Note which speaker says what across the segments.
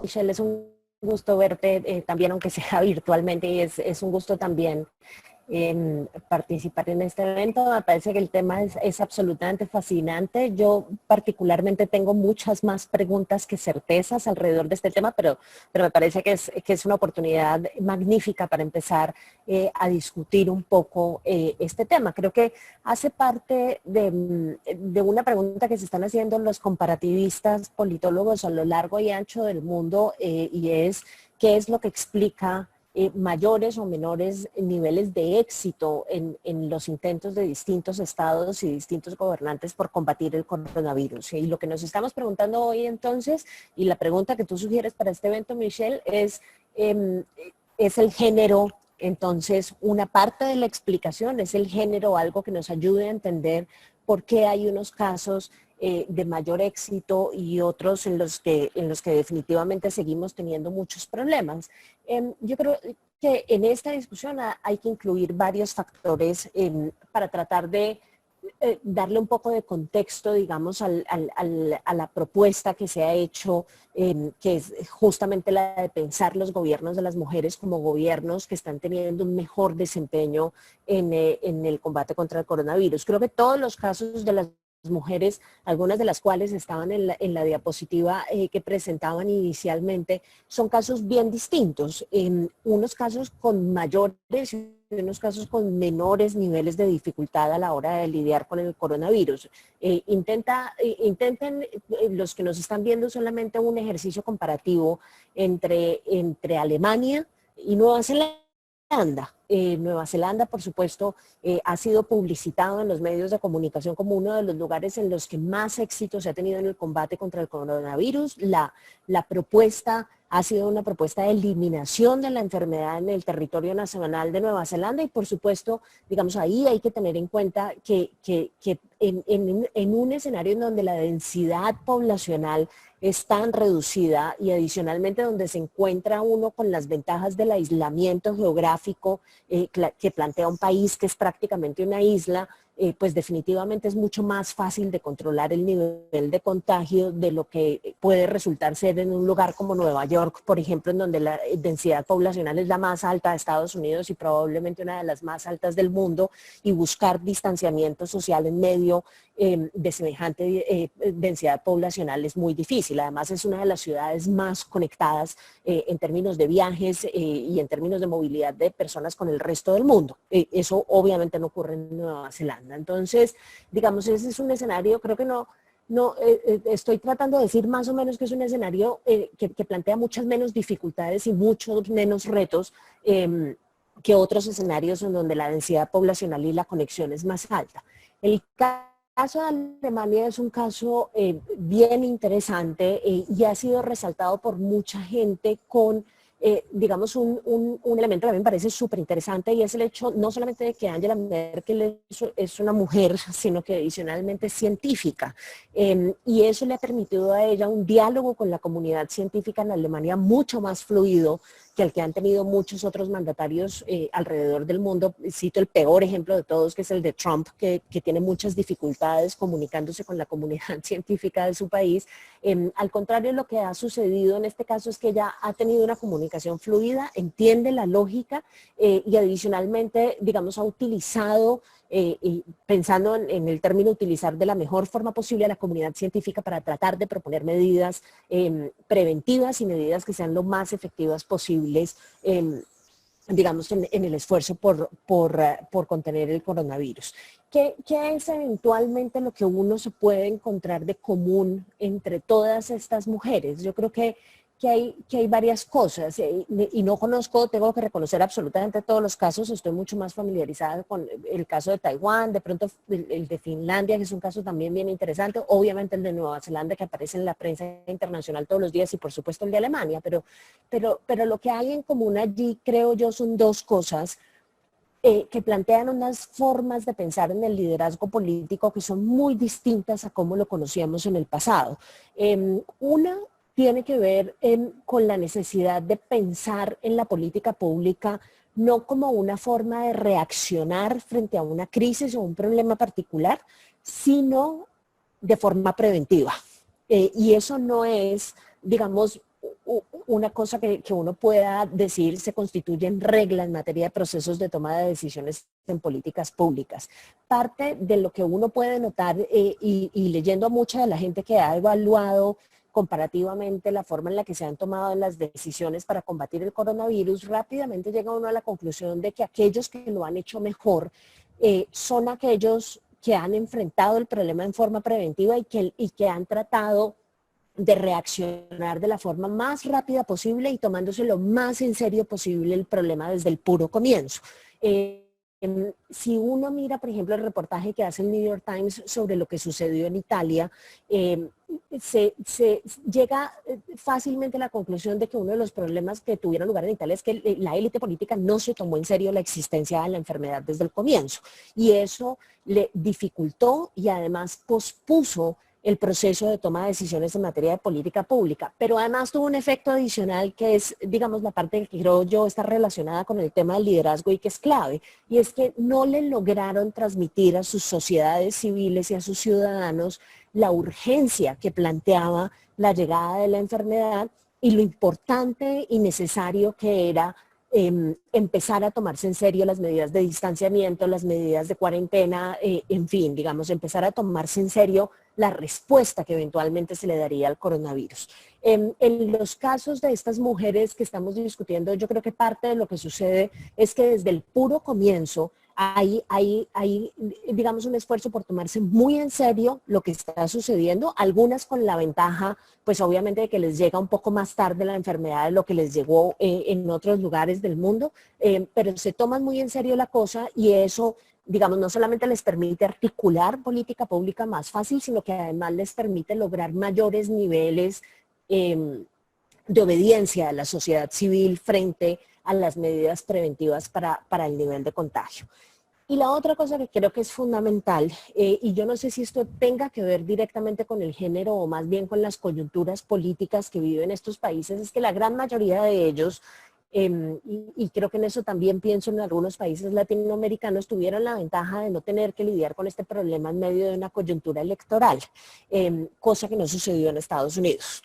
Speaker 1: Michelle, es un gusto verte también, aunque sea virtualmente, y es un gusto también participar en este evento. Me parece que el tema es absolutamente fascinante. Yo particularmente tengo muchas más preguntas que certezas alrededor de este tema, pero me parece que es una oportunidad magnífica para empezar a discutir un poco este tema. Creo que hace parte de una pregunta que se están haciendo los comparativistas politólogos a lo largo y ancho del mundo, y es ¿qué es lo que explica mayores o menores niveles de éxito en los intentos de distintos estados y distintos gobernantes por combatir el coronavirus? Y lo que nos estamos preguntando hoy entonces, y la pregunta que tú sugieres para este evento, Michelle, ¿es el género entonces una parte de la explicación? ¿Es el género algo que nos ayude a entender por qué hay unos casos de mayor éxito y otros en los que definitivamente seguimos teniendo muchos problemas? Yo creo que en esta discusión hay que incluir varios factores para tratar de darle un poco de contexto, digamos, a la propuesta que se ha hecho, que es justamente la de pensar los gobiernos de las mujeres como gobiernos que están teniendo un mejor desempeño en el combate contra el coronavirus. Creo que todos los casos de las mujeres, algunas de las cuales estaban en la diapositiva que presentaban inicialmente, son casos bien distintos. Unos casos con mayores y unos casos con menores niveles de dificultad a la hora de lidiar con el coronavirus. Intenten los que nos están viendo solamente un ejercicio comparativo entre Alemania y Nueva Zelanda. Nueva Zelanda, por supuesto, ha sido publicitado en los medios de comunicación como uno de los lugares en los que más éxito se ha tenido en el combate contra el coronavirus. La propuesta ha sido una propuesta de eliminación de la enfermedad en el territorio nacional de Nueva Zelanda y, por supuesto, digamos, ahí hay que tener en cuenta que en un escenario en donde la densidad poblacional es tan reducida y adicionalmente donde se encuentra uno con las ventajas del aislamiento geográfico que plantea un país que es prácticamente una isla, pues definitivamente es mucho más fácil de controlar el nivel de contagio de lo que puede resultar ser en un lugar como Nueva York, por ejemplo, en donde la densidad poblacional es la más alta de Estados Unidos y probablemente una de las más altas del mundo, y buscar distanciamiento social en medio de semejante densidad poblacional es muy difícil. Además, es una de las ciudades más conectadas en términos de viajes y en términos de movilidad de personas con el resto del mundo. Eso obviamente no ocurre en Nueva Zelanda. Entonces, digamos, ese es un escenario, creo que estoy tratando de decir más o menos que es un escenario que plantea muchas menos dificultades y muchos menos retos que otros escenarios en donde la densidad poblacional y la conexión es más alta. El caso de Alemania es un caso bien interesante y ha sido resaltado por mucha gente con, digamos, un elemento que a mí me parece súper interesante, y es el hecho no solamente de que Angela Merkel es una mujer, sino que adicionalmente es científica. Y eso le ha permitido a ella un diálogo con la comunidad científica en Alemania mucho más fluido que el que han tenido muchos otros mandatarios alrededor del mundo. Cito el peor ejemplo de todos, que es el de Trump, que tiene muchas dificultades comunicándose con la comunidad científica de su país. Al contrario, lo que ha sucedido en este caso es que ella ha tenido una comunicación fluida, entiende la lógica y adicionalmente, digamos, ha utilizado, y pensando en el término utilizar de la mejor forma posible a la comunidad científica para tratar de proponer medidas preventivas y medidas que sean lo más efectivas posibles, digamos, en el esfuerzo por contener el coronavirus. ¿Qué es eventualmente lo que uno se puede encontrar de común entre todas estas mujeres? Yo creo que hay varias cosas y no conozco, tengo que reconocer absolutamente todos los casos. Estoy mucho más familiarizada con el caso de Taiwán, de pronto el de Finlandia, que es un caso también bien interesante, obviamente el de Nueva Zelanda, que aparece en la prensa internacional todos los días, y por supuesto el de Alemania, pero lo que hay en común allí, creo yo, son dos cosas que plantean unas formas de pensar en el liderazgo político que son muy distintas a cómo lo conocíamos en el pasado. Una tiene que ver con la necesidad de pensar en la política pública no como una forma de reaccionar frente a una crisis o un problema particular, sino de forma preventiva. Y eso no es, digamos, una cosa que uno pueda decir se constituye en regla en materia de procesos de toma de decisiones en políticas públicas. Parte de lo que uno puede notar y leyendo a mucha de la gente que ha evaluado comparativamente la forma en la que se han tomado las decisiones para combatir el coronavirus, rápidamente llega uno a la conclusión de que aquellos que lo han hecho mejor son aquellos que han enfrentado el problema en forma preventiva y que han tratado de reaccionar de la forma más rápida posible y tomándose lo más en serio posible el problema desde el puro comienzo. Si uno mira, por ejemplo, el reportaje que hace el New York Times sobre lo que sucedió en Italia, se llega fácilmente a la conclusión de que uno de los problemas que tuvieron lugar en Italia es que la élite política no se tomó en serio la existencia de la enfermedad desde el comienzo. Y eso le dificultó y además pospuso el proceso de toma de decisiones en materia de política pública, pero además tuvo un efecto adicional que es, digamos, la parte que creo yo está relacionada con el tema del liderazgo y que es clave, y es que no le lograron transmitir a sus sociedades civiles y a sus ciudadanos la urgencia que planteaba la llegada de la enfermedad y lo importante y necesario que era empezar a tomarse en serio las medidas de distanciamiento, las medidas de cuarentena, en fin, digamos, empezar a tomarse en serio la respuesta que eventualmente se le daría al coronavirus. En los casos de estas mujeres que estamos discutiendo, yo creo que parte de lo que sucede es que desde el puro comienzo hay, digamos, un esfuerzo por tomarse muy en serio lo que está sucediendo, algunas con la ventaja, pues obviamente de que les llega un poco más tarde la enfermedad de lo que les llegó en otros lugares del mundo, pero se toman muy en serio la cosa y eso, digamos, no solamente les permite articular política pública más fácil, sino que además les permite lograr mayores niveles de obediencia de la sociedad civil frente a las medidas preventivas para el nivel de contagio. Y la otra cosa que creo que es fundamental, y yo no sé si esto tenga que ver directamente con el género o más bien con las coyunturas políticas que viven estos países, es que la gran mayoría de ellos, y creo que en eso también pienso en algunos países latinoamericanos, tuvieron la ventaja de no tener que lidiar con este problema en medio de una coyuntura electoral, cosa que no sucedió en Estados Unidos.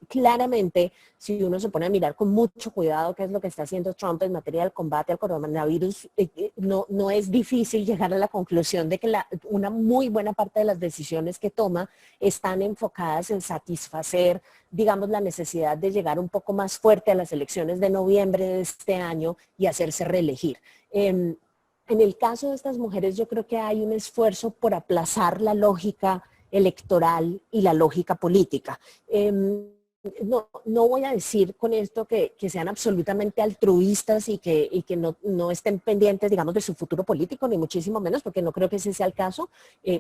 Speaker 1: Claramente, si uno se pone a mirar con mucho cuidado qué es lo que está haciendo Trump en materia del combate al coronavirus, no es difícil llegar a la conclusión de que una muy buena parte de las decisiones que toma están enfocadas en satisfacer, digamos, la necesidad de llegar un poco más fuerte a las elecciones de noviembre de este año y hacerse reelegir. En el caso de estas mujeres, yo creo que hay un esfuerzo por aplazar la lógica electoral y la lógica política. No voy a decir con esto que sean absolutamente altruistas y que no estén pendientes, digamos, de su futuro político, ni muchísimo menos, porque no creo que ese sea el caso.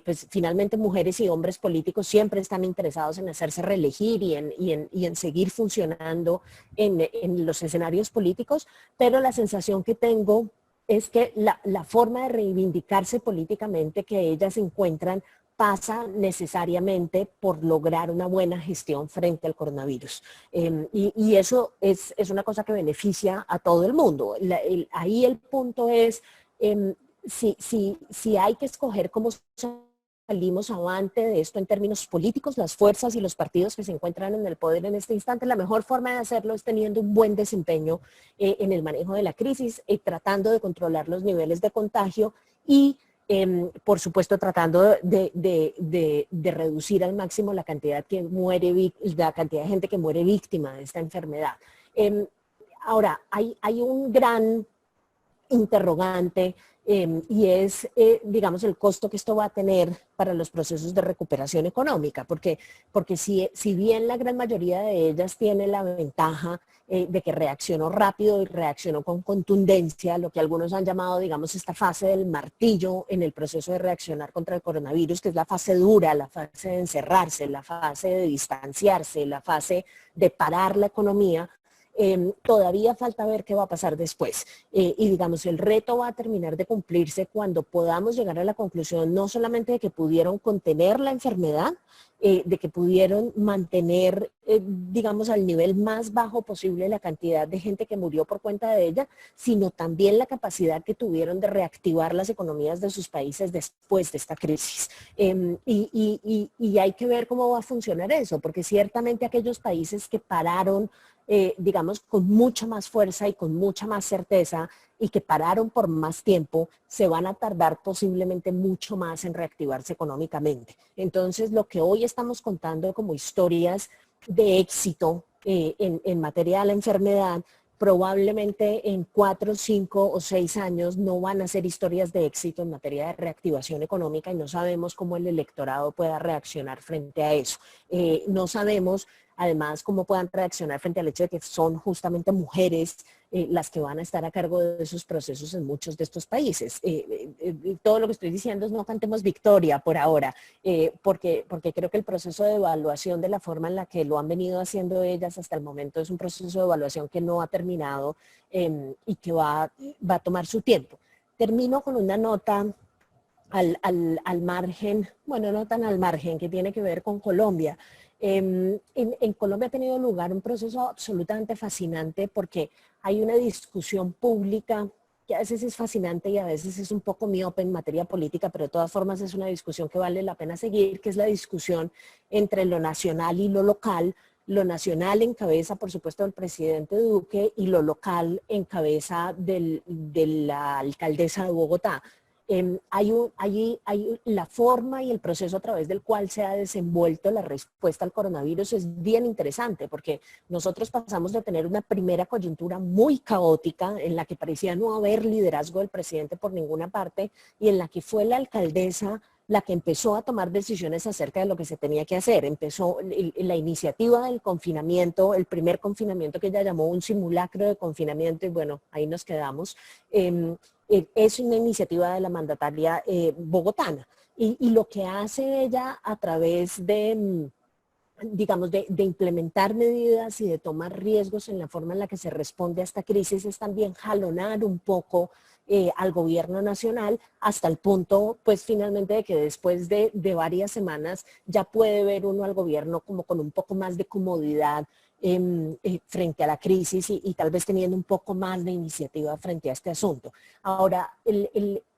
Speaker 1: Pues finalmente mujeres y hombres políticos siempre están interesados en hacerse reelegir y en seguir funcionando en los escenarios políticos, pero la sensación que tengo es que la forma de reivindicarse políticamente que ellas encuentran pasa necesariamente por lograr una buena gestión frente al coronavirus. Y eso es una cosa que beneficia a todo el mundo. Ahí el punto es, si hay que escoger cómo salimos avante de esto en términos políticos, las fuerzas y los partidos que se encuentran en el poder en este instante, la mejor forma de hacerlo es teniendo un buen desempeño en el manejo de la crisis, tratando de controlar los niveles de contagio y por supuesto, tratando de reducir al máximo la cantidad la cantidad de gente que muere víctima de esta enfermedad. Ahora, hay un gran interrogante y es, digamos, el costo que esto va a tener para los procesos de recuperación económica, porque si bien la gran mayoría de ellas tiene la ventaja de que reaccionó rápido y reaccionó con contundencia, lo que algunos han llamado, digamos, esta fase del martillo en el proceso de reaccionar contra el coronavirus, que es la fase dura, la fase de encerrarse, la fase de distanciarse, la fase de parar la economía. Todavía falta ver qué va a pasar después. Y digamos, el reto va a terminar de cumplirse cuando podamos llegar a la conclusión no solamente de que pudieron contener la enfermedad, de que pudieron mantener, digamos, al nivel más bajo posible la cantidad de gente que murió por cuenta de ella, sino también la capacidad que tuvieron de reactivar las economías de sus países después de esta crisis. Y hay que ver cómo va a funcionar eso, porque ciertamente aquellos países que pararon digamos, con mucha más fuerza y con mucha más certeza y que pararon por más tiempo, se van a tardar posiblemente mucho más en reactivarse económicamente. Entonces, lo que hoy estamos contando como historias de éxito en materia de la enfermedad, probablemente en 4, 5 o 6 años no van a ser historias de éxito en materia de reactivación económica y no sabemos cómo el electorado pueda reaccionar frente a eso. No sabemos además cómo puedan reaccionar frente al hecho de que son justamente mujeres las que van a estar a cargo de esos procesos en muchos de estos países. Todo lo que estoy diciendo es no cantemos victoria por ahora, porque creo que el proceso de evaluación de la forma en la que lo han venido haciendo ellas hasta el momento es un proceso de evaluación que no ha terminado y que va a tomar su tiempo. Termino con una nota al margen, bueno, no tan al margen, que tiene que ver con Colombia. En Colombia ha tenido lugar un proceso absolutamente fascinante porque hay una discusión pública que a veces es fascinante y a veces es un poco miope en materia política, pero de todas formas es una discusión que vale la pena seguir, que es la discusión entre lo nacional y lo nacional en cabeza, por supuesto, del presidente Duque y lo local en cabeza de la alcaldesa de Bogotá. Hay la forma y el proceso a través del cual se ha desenvuelto la respuesta al coronavirus es bien interesante porque nosotros pasamos de tener una primera coyuntura muy caótica en la que parecía no haber liderazgo del presidente por ninguna parte y en la que fue la alcaldesa la que empezó a tomar decisiones acerca de lo que se tenía que hacer. Empezó la iniciativa del confinamiento, el primer confinamiento que ella llamó un simulacro de confinamiento y bueno, ahí nos quedamos. Es una iniciativa de la mandataria bogotana. Y lo que hace ella a través de, digamos, de implementar medidas y de tomar riesgos en la forma en la que se responde a esta crisis es también jalonar un poco al gobierno nacional hasta el punto, pues finalmente, de que después de varias semanas ya puede ver uno al gobierno como con un poco más de comodidad frente a la crisis y tal vez teniendo un poco más de iniciativa frente a este asunto. Ahora,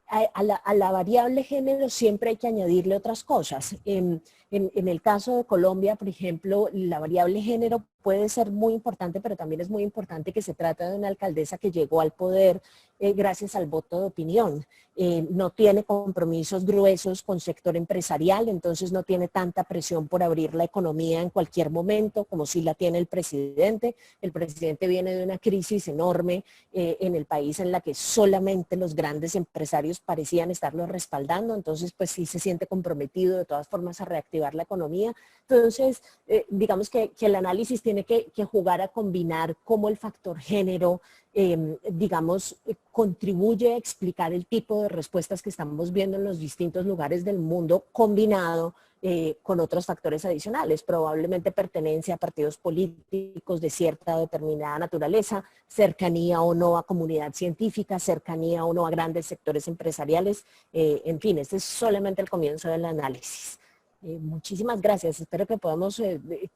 Speaker 1: a la variable género siempre hay que añadirle otras cosas. En el caso de Colombia, por ejemplo, la variable género puede ser muy importante, pero también es muy importante que se trata de una alcaldesa que llegó al poder gracias al voto de opinión. No tiene compromisos gruesos con sector empresarial, entonces no tiene tanta presión por abrir la economía en cualquier momento como sí la tiene el presidente. El presidente viene de una crisis enorme en el país en la que solamente los grandes empresarios parecían estarlo respaldando, entonces pues sí se siente comprometido de todas formas a reactivar la economía. Entonces, digamos que el análisis tiene que jugar a combinar cómo el factor género digamos, contribuye a explicar el tipo de respuestas que estamos viendo en los distintos lugares del mundo combinado con otros factores adicionales, probablemente pertenencia a partidos políticos de cierta o determinada naturaleza, cercanía o no a comunidad científica, cercanía o no a grandes sectores empresariales, en fin, este es solamente el comienzo del análisis. Muchísimas gracias, espero que podamos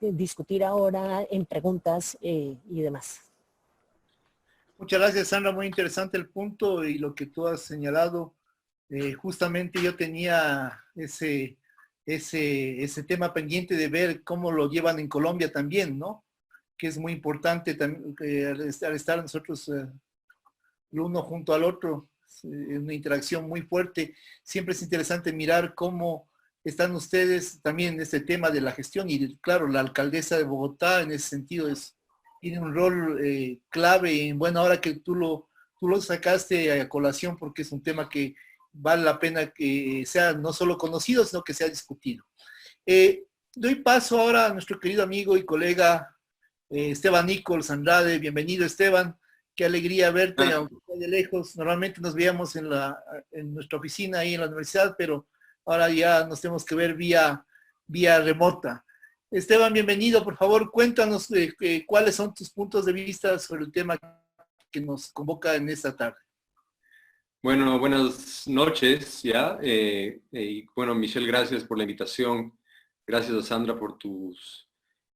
Speaker 1: discutir ahora en preguntas y demás.
Speaker 2: Muchas gracias, Sandra. Muy interesante el punto y lo que tú has señalado. Justamente yo tenía ese tema pendiente de ver cómo lo llevan en Colombia también, ¿no? Que es muy importante también al estar nosotros el uno junto al otro, una interacción muy fuerte. Siempre es interesante mirar cómo están ustedes también en este tema de la gestión y claro, la alcaldesa de Bogotá en ese sentido tiene un rol clave. Bueno, ahora que tú lo sacaste a colación porque es un tema que vale la pena que sea no solo conocido, sino que sea discutido. Doy paso ahora a nuestro querido amigo y colega Esteban Nichols Andrade. Bienvenido, Esteban. Qué alegría verte, aunque sea de lejos. Normalmente nos veíamos en nuestra oficina ahí en la universidad, pero ahora ya nos tenemos que ver vía remota. Esteban, bienvenido. Por favor, cuéntanos cuáles son tus puntos de vista sobre el tema que nos convoca en esta tarde.
Speaker 3: Bueno, buenas noches ya. Y bueno, Michelle, gracias por la invitación. Gracias a Sandra por tus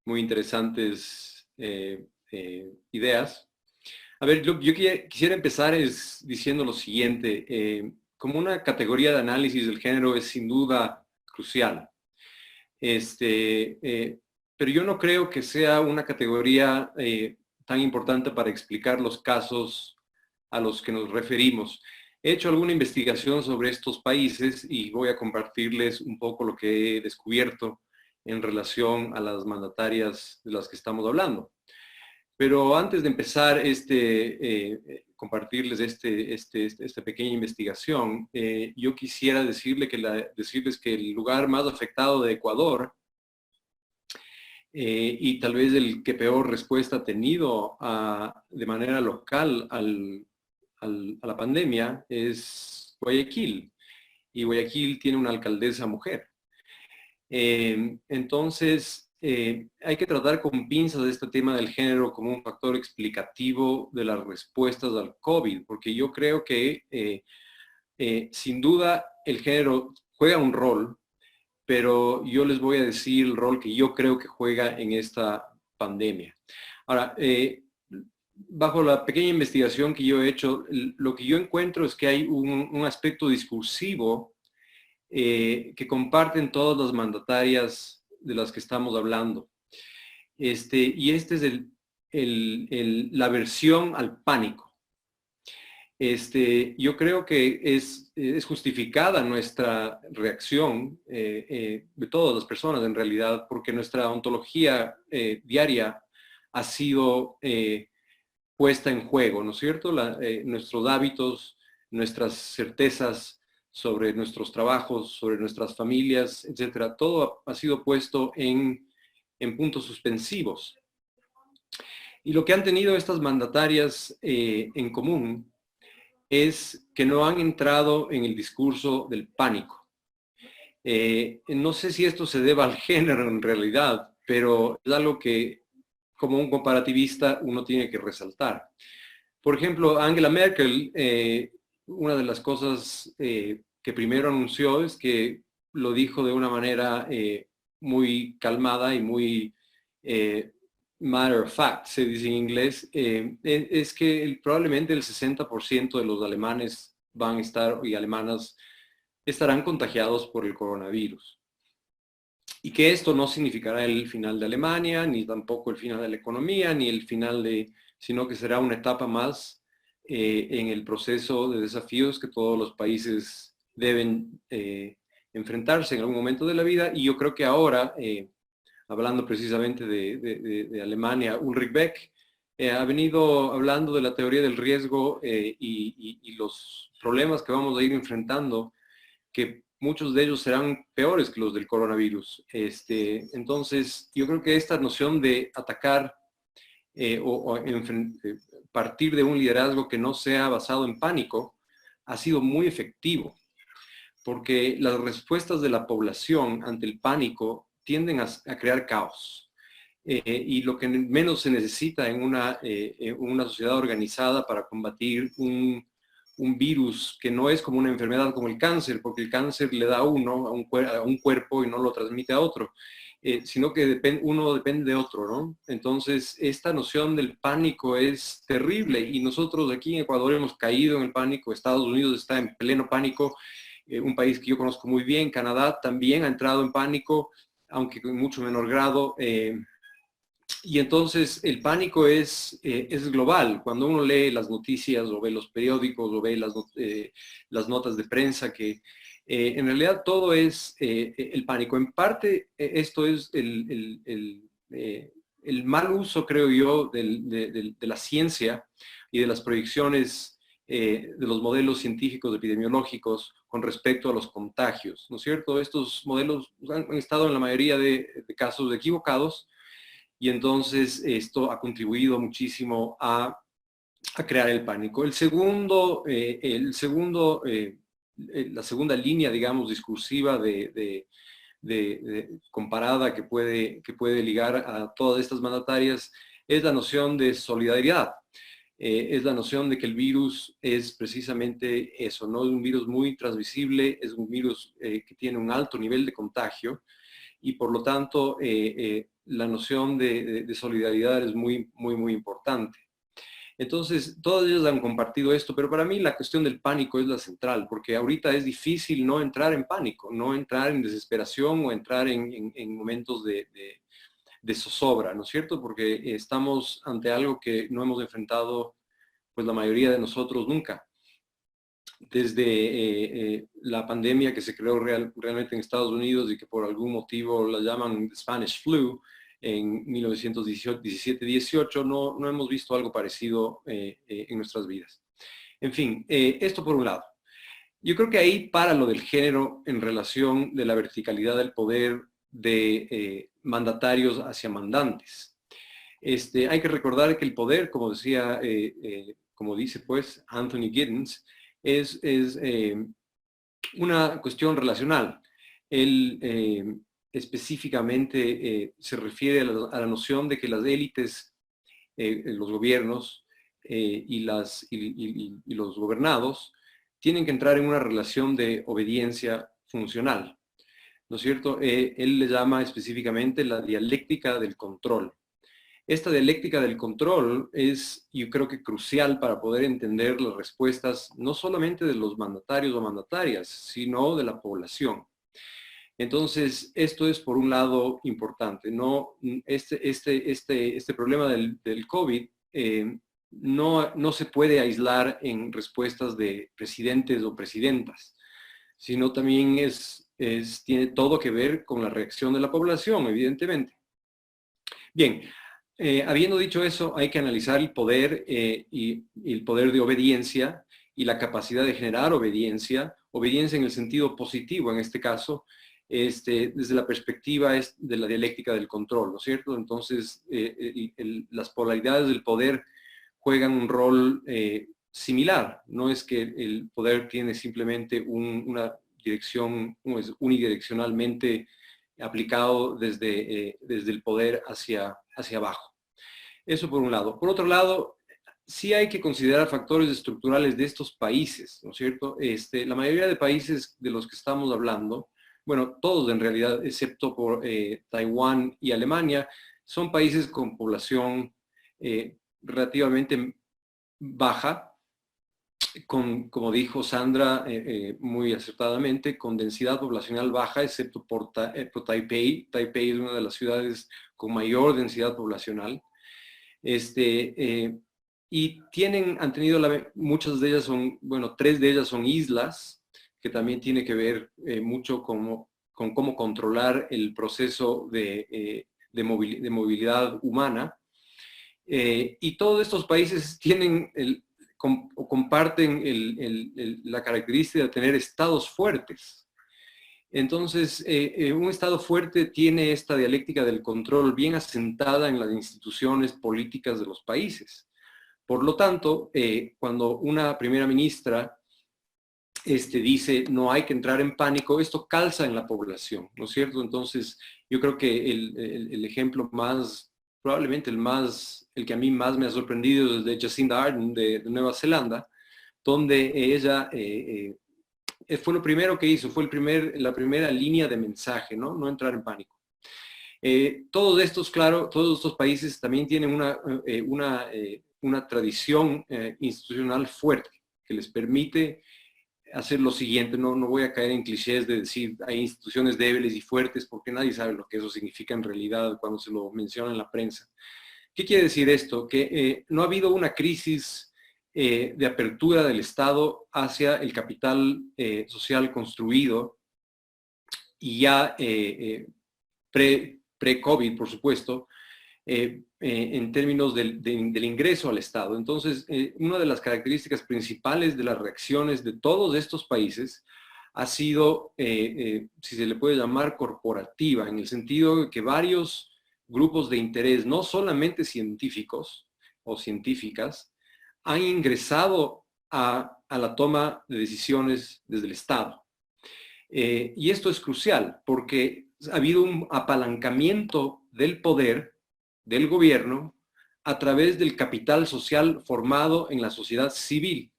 Speaker 3: muy interesantes ideas. A ver, yo quisiera empezar diciendo lo siguiente. Como una categoría de análisis del género es sin duda crucial. Pero yo no creo que sea una categoría tan importante para explicar los casos a los que nos referimos. He hecho alguna investigación sobre estos países y voy a compartirles un poco lo que he descubierto en relación a las mandatarias de las que estamos hablando. Pero antes de empezar compartirles esta pequeña investigación, yo quisiera decirles que el lugar más afectado de Ecuador y tal vez el que peor respuesta ha tenido de manera local a la pandemia es Guayaquil. Y Guayaquil tiene una alcaldesa mujer. Entonces, hay que tratar con pinzas este tema del género como un factor explicativo de las respuestas al COVID, porque yo creo que sin duda el género juega un rol, pero yo les voy a decir el rol que yo creo que juega en esta pandemia. Ahora, bajo la pequeña investigación que yo he hecho, lo que yo encuentro es que hay un aspecto discursivo que comparten todas las mandatarias de las que estamos hablando. Y esta es la aversión al pánico. Yo creo que es justificada nuestra reacción de todas las personas en realidad, porque nuestra ontología diaria ha sido puesta en juego, ¿no es cierto? Nuestros hábitos, nuestras certezas sobre nuestros trabajos, sobre nuestras familias, etcétera, todo ha sido puesto en puntos suspensivos. Y lo que han tenido estas mandatarias en común es que no han entrado en el discurso del pánico. No sé si esto se deba al género en realidad, pero es algo que como un comparativista uno tiene que resaltar. Por ejemplo, Angela Merkel, una de las cosas que primero anunció es que lo dijo de una manera muy calmada y muy matter of fact, se dice en inglés, es que probablemente el 60% de los alemanes van a estar y alemanas estarán contagiados por el coronavirus. Y que esto no significará el final de Alemania, ni tampoco el final de la economía, ni el final sino que será una etapa más en el proceso de desafíos que todos los países deben enfrentarse en algún momento de la vida. Y yo creo que ahora, hablando precisamente de Alemania, Ulrich Beck ha venido hablando de la teoría del riesgo y los problemas que vamos a ir enfrentando, que muchos de ellos serán peores que los del coronavirus. Entonces, yo creo que esta noción de atacar partir de un liderazgo que no sea basado en pánico ha sido muy efectivo, porque las respuestas de la población ante el pánico tienden a crear caos. Y lo que menos se necesita en una sociedad organizada para combatir un virus que no es como una enfermedad como el cáncer, porque el cáncer le da a uno, a un cuerpo y no lo transmite a otro, sino que uno depende de otro, ¿no? Entonces, esta noción del pánico es terrible y nosotros aquí en Ecuador hemos caído en el pánico, Estados Unidos está en pleno pánico, un país que yo conozco muy bien, Canadá también ha entrado en pánico, aunque en mucho menor grado. Y entonces el pánico es global. Cuando uno lee las noticias o ve los periódicos o ve las notas de prensa, que en realidad todo es el pánico. En parte esto es el mal uso, creo yo, de la ciencia y de las proyecciones de los modelos científicos epidemiológicos con respecto a los contagios, ¿no es cierto? Estos modelos han estado en la mayoría de casos equivocados. Y entonces esto ha contribuido muchísimo a crear el pánico. La segunda línea, digamos, discursiva comparada que puede ligar a todas estas mandatarias es la noción de solidaridad. Es la noción de que el virus es precisamente eso, ¿no? Es un virus muy transmisible, es un virus que tiene un alto nivel de contagio y por lo tanto la noción de solidaridad es muy, muy, muy importante. Entonces, todas ellas han compartido esto, pero para mí la cuestión del pánico es la central, porque ahorita es difícil no entrar en pánico, no entrar en desesperación o entrar en momentos de de zozobra, ¿no es cierto? Porque estamos ante algo que no hemos enfrentado, pues la mayoría de nosotros nunca. Desde la pandemia que se creó realmente en Estados Unidos y que por algún motivo la llaman Spanish Flu en 1917-18, no hemos visto algo parecido en nuestras vidas. En fin, esto por un lado. Yo creo que ahí para lo del género en relación de la verticalidad del poder de mandatarios hacia mandantes. Hay que recordar que el poder, como decía, como dice pues Anthony Giddens, es una cuestión relacional. Él específicamente se refiere a la noción de que las élites, los gobiernos y los gobernados tienen que entrar en una relación de obediencia funcional, ¿no es cierto? Él le llama específicamente la dialéctica del control. Esta dialéctica del control es, yo creo que crucial para poder entender las respuestas no solamente de los mandatarios o mandatarias, sino de la población. Entonces, esto es por un lado importante, ¿no? Este problema del COVID no se puede aislar en respuestas de presidentes o presidentas, sino también tiene todo que ver con la reacción de la población, evidentemente. Bien, habiendo dicho eso, hay que analizar el poder y el poder de obediencia y la capacidad de generar obediencia en el sentido positivo en este caso, desde la perspectiva de la dialéctica del control, ¿no es cierto? Entonces, las polaridades del poder juegan un rol similar. No es que el poder tiene simplemente una dirección, es unidireccionalmente aplicado desde el poder hacia abajo. Eso por un lado. Por otro lado, sí hay que considerar factores estructurales de estos países, ¿no es cierto? La mayoría de países de los que estamos hablando, bueno, todos en realidad, excepto por Taiwán y Alemania, son países con población relativamente baja, como dijo Sandra muy acertadamente, con densidad poblacional baja, excepto por Taipei. Taipei es una de las ciudades con mayor densidad poblacional. Y han tenido, muchas de ellas son, bueno, 3 de ellas son islas, que también tiene que ver mucho con cómo controlar el proceso de movilidad humana. Y todos estos países tienen comparten la característica de tener estados fuertes. Entonces, un estado fuerte tiene esta dialéctica del control bien asentada en las instituciones políticas de los países. Por lo tanto, cuando una primera ministra dice no hay que entrar en pánico, esto calza en la población, ¿no es cierto? Entonces, yo creo que el ejemplo más, probablemente el que a mí más me ha sorprendido es de Jacinda Ardern de Nueva Zelanda, donde ella fue lo primero que hizo, fue la primera línea de mensaje, ¿no? No entrar en pánico. Todos estos países también tienen una tradición institucional fuerte que les permite hacer lo siguiente. No voy a caer en clichés de decir hay instituciones débiles y fuertes porque nadie sabe lo que eso significa en realidad cuando se lo menciona en la prensa. ¿Qué quiere decir esto? Que no ha habido una crisis de apertura del Estado hacia el capital social construido y ya pre-COVID, por supuesto, en términos del ingreso al Estado. Entonces, una de las características principales de las reacciones de todos estos países ha sido, si se le puede llamar, corporativa, en el sentido de que varios grupos de interés, no solamente científicos o científicas, han ingresado a la toma de decisiones desde el Estado. Y esto es crucial porque ha habido un apalancamiento del poder del gobierno a través del capital social formado en la sociedad civil.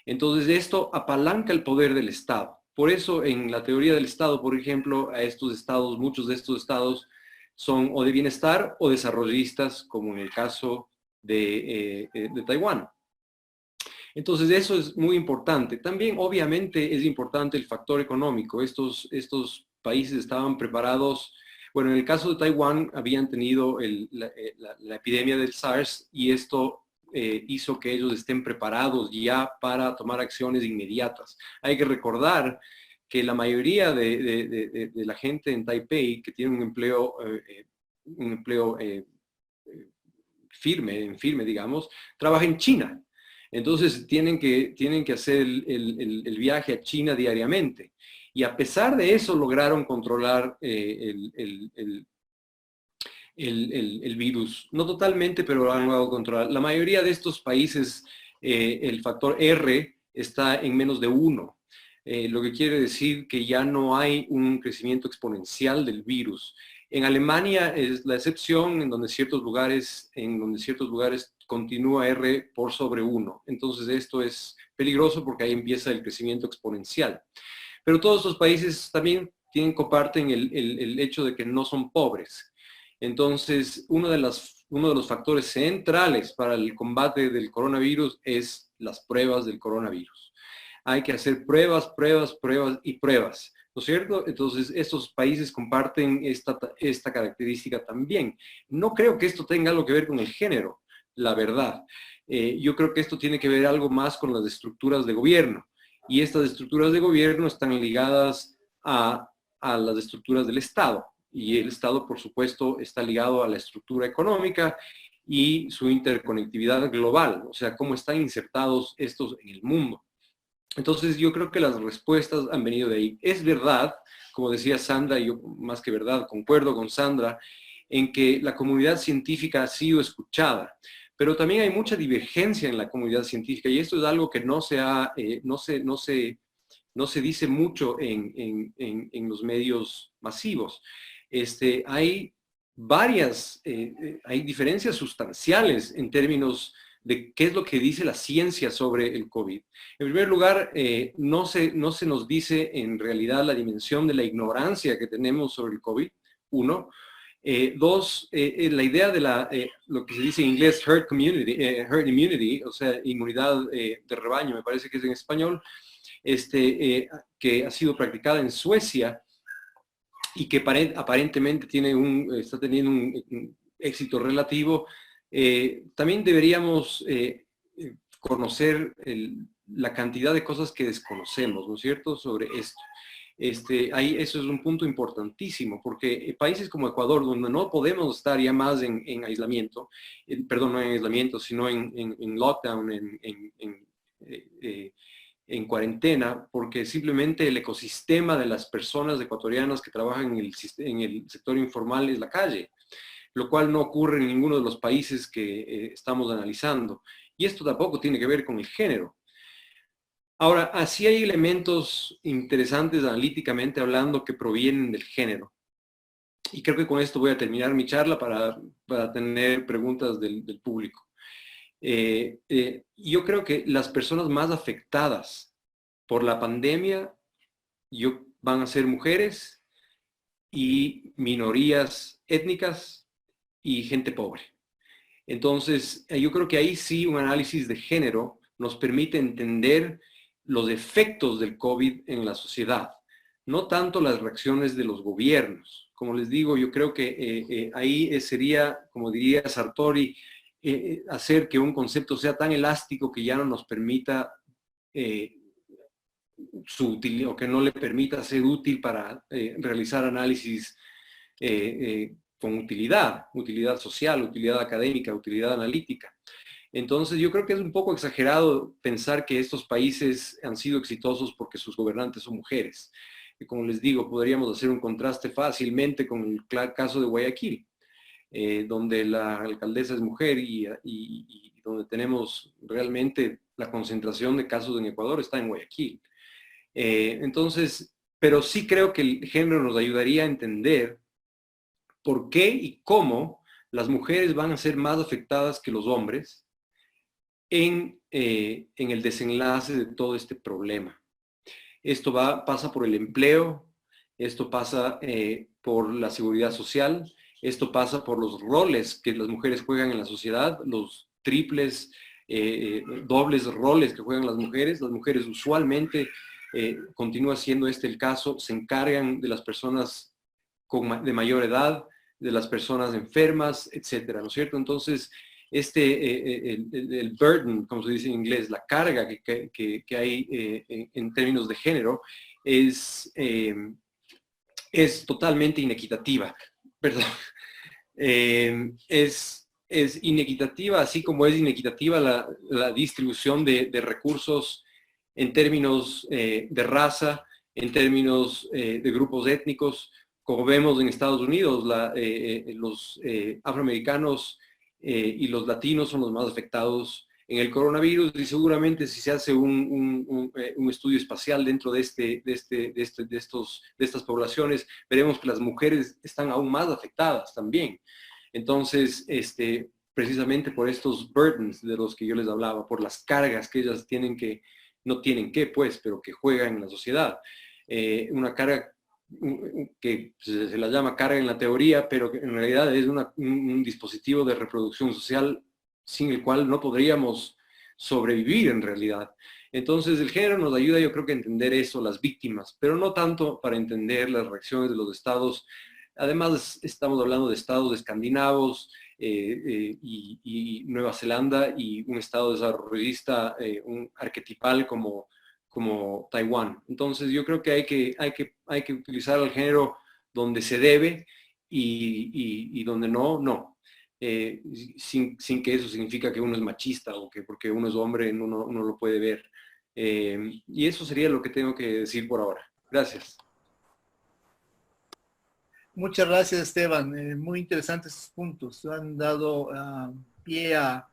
Speaker 3: Entonces, esto apalanca el poder del Estado. Por eso, en la teoría del Estado, por ejemplo, muchos de estos estados son o de bienestar o desarrollistas, como en el caso de Taiwán. Entonces, eso es muy importante. También, obviamente, es importante el factor económico. Estos países estaban preparados, Bueno, en el caso de Taiwán habían tenido la epidemia del SARS y esto hizo que ellos estén preparados ya para tomar acciones inmediatas. Hay que recordar que la mayoría de la gente en Taipei que tiene un empleo firme, digamos, trabaja en China. Entonces tienen que hacer el viaje a China diariamente. Y a pesar de eso lograron controlar el virus. No totalmente, pero lo han logrado controlar. La mayoría de estos países, el factor R está en menos de 1. Lo que quiere decir que ya no hay un crecimiento exponencial del virus. En Alemania es la excepción, en donde ciertos lugares continúa R por sobre 1. Entonces esto es peligroso porque ahí empieza el crecimiento exponencial. Pero todos estos países también comparten el hecho de que no son pobres. Entonces, uno de los factores centrales para el combate del coronavirus es las pruebas del coronavirus. Hay que hacer pruebas y pruebas, ¿no es cierto? Entonces, estos países comparten esta característica también. No creo que esto tenga algo que ver con el género, la verdad. Yo creo que esto tiene que ver algo más con las estructuras de gobierno. Y estas estructuras de gobierno están ligadas a las estructuras del Estado. Y el Estado, por supuesto, está ligado a la estructura económica y su interconectividad global, o sea, cómo están insertados estos en el mundo. Entonces, yo creo que las respuestas han venido de ahí. Es verdad, como decía Sandra, y yo más que verdad, concuerdo con Sandra, en que la comunidad científica ha sido escuchada, pero también hay mucha divergencia en la comunidad científica y esto es algo que no se dice mucho en los medios masivos. Hay hay diferencias sustanciales en términos de qué es lo que dice la ciencia sobre el COVID. En primer lugar, no se nos dice en realidad la dimensión de la ignorancia que tenemos sobre el COVID, uno. Dos, la idea de lo que se dice en inglés herd immunity, o sea, inmunidad de rebaño, me parece que es en español, que ha sido practicada en Suecia y que aparentemente está teniendo un éxito relativo. También deberíamos conocer la cantidad de cosas que desconocemos, ¿no es cierto?, sobre esto. Eso es un punto importantísimo, porque países como Ecuador, donde no podemos estar ya más en aislamiento, perdón, no en aislamiento, sino en lockdown, en cuarentena, porque simplemente el ecosistema de las personas ecuatorianas que trabajan en el sector informal es la calle, lo cual no ocurre en ninguno de los países que estamos analizando. Y esto tampoco tiene que ver con el género. Ahora, así hay elementos interesantes analíticamente hablando que provienen del género. Y creo que con esto voy a terminar mi charla para tener preguntas del público. Yo creo que las personas más afectadas por la pandemia van a ser mujeres y minorías étnicas y gente pobre. Entonces, yo creo que ahí sí un análisis de género nos permite entender los efectos del COVID en la sociedad, no tanto las reacciones de los gobiernos. Como les digo, yo creo que ahí sería, como diría Sartori, hacer que un concepto sea tan elástico que ya no nos permita o que no le permita ser útil para realizar análisis con utilidad social, utilidad académica, utilidad analítica. Entonces yo creo que es un poco exagerado pensar que estos países han sido exitosos porque sus gobernantes son mujeres. Y como les digo, podríamos hacer un contraste fácilmente con el caso de Guayaquil, donde la alcaldesa es mujer y donde tenemos realmente la concentración de casos en Ecuador está en Guayaquil. Entonces, pero sí creo que el género nos ayudaría a entender por qué y cómo las mujeres van a ser más afectadas que los hombres en el desenlace de todo este problema. Esto pasa por el empleo, esto pasa por la seguridad social, esto pasa por los roles que las mujeres juegan en la sociedad, los triples, dobles roles que juegan las mujeres. Las mujeres usualmente, continúa siendo el caso, se encargan de las personas de mayor edad, de las personas enfermas, etcétera, ¿no es cierto? Entonces, el burden, como se dice en inglés, la carga que hay en términos de género es totalmente inequitativa. Perdón. Es inequitativa, así como es inequitativa la distribución de recursos en términos de raza, en términos de grupos étnicos. Como vemos en Estados Unidos, los afroamericanos y los latinos son los más afectados en el coronavirus, y seguramente si se hace un estudio espacial dentro de estas poblaciones, veremos que las mujeres están aún más afectadas también. Entonces, precisamente por estos burdens de los que yo les hablaba, por las cargas que ellas no tienen que, pues, pero que juegan en la sociedad. Una carga que se la llama carga en la teoría, pero que en realidad es un dispositivo de reproducción social sin el cual no podríamos sobrevivir en realidad. Entonces el género nos ayuda, yo creo, que a entender eso, las víctimas, pero no tanto para entender las reacciones de los estados. Además, estamos hablando de estados escandinavos y Nueva Zelanda, y un estado desarrollista, un arquetipal como Taiwán. Entonces yo creo que hay que utilizar el género donde se debe y donde no. Sin que eso significa que uno es machista o que porque uno es hombre uno lo puede ver. Y eso sería lo que tengo que decir por ahora. Gracias.
Speaker 2: Muchas gracias, Esteban. Muy interesantes sus puntos. Han dado pie a,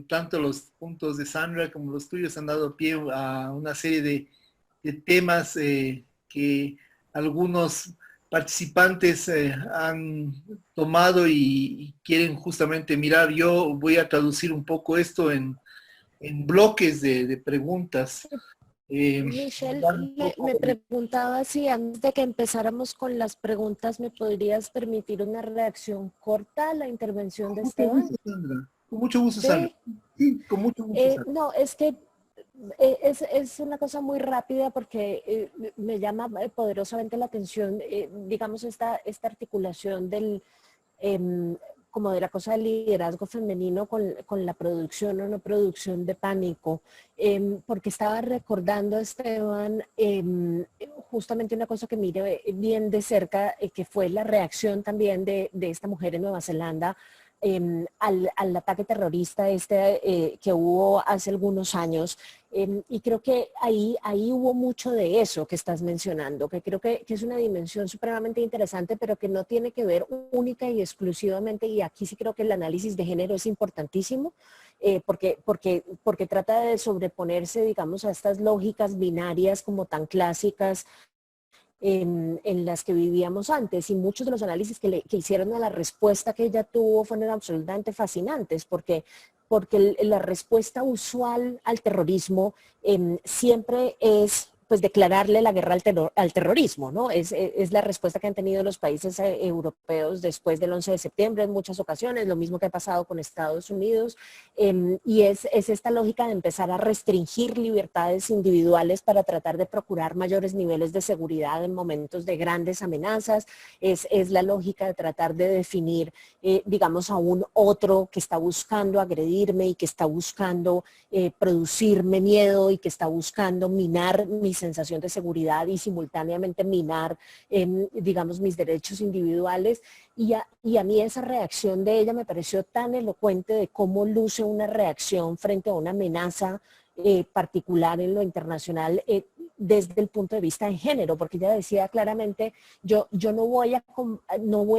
Speaker 2: tanto los puntos de Sandra como los tuyos han dado pie a una serie de temas que algunos participantes han tomado y quieren justamente mirar. Yo voy a traducir un poco esto en bloques de preguntas.
Speaker 1: Michelle, me preguntaba si antes de que empezáramos con las preguntas me podrías permitir una reacción corta a la intervención de Esteban.
Speaker 2: Con mucho gusto, Sandra. Sí, con mucho gusto, Sandra.
Speaker 1: No, es que es una cosa muy rápida porque me llama poderosamente la atención, digamos, esta articulación del, como de la cosa del liderazgo femenino con la producción o no producción de pánico, porque estaba recordando, Esteban, justamente una cosa que mire bien de cerca, que fue la reacción también de esta mujer en Nueva Zelanda al ataque terrorista que hubo hace algunos años. Y creo que ahí hubo mucho de eso que estás mencionando, que creo que es una dimensión supremamente interesante, pero que no tiene que ver única y exclusivamente, y aquí sí creo que el análisis de género es importantísimo, porque trata de sobreponerse, digamos, a estas lógicas binarias como tan clásicas en las que vivíamos antes, y muchos de los análisis que hicieron a la respuesta que ella tuvo fueron absolutamente fascinantes, porque la respuesta usual al terrorismo siempre es pues declararle la guerra al terrorismo, ¿no? Es la respuesta que han tenido los países europeos después del 11 de septiembre en muchas ocasiones, lo mismo que ha pasado con Estados Unidos, y es esta lógica de empezar a restringir libertades individuales para tratar de procurar mayores niveles de seguridad en momentos de grandes amenazas, es la lógica de tratar de definir, digamos, a un otro que está buscando agredirme y que está buscando producirme miedo y que está buscando minar mi sensación de seguridad y simultáneamente minar, digamos, mis derechos individuales. Y a mí esa reacción de ella me pareció tan elocuente de cómo luce una reacción frente a una amenaza particular en lo internacional desde el punto de vista de género, porque ella decía claramente, yo no voy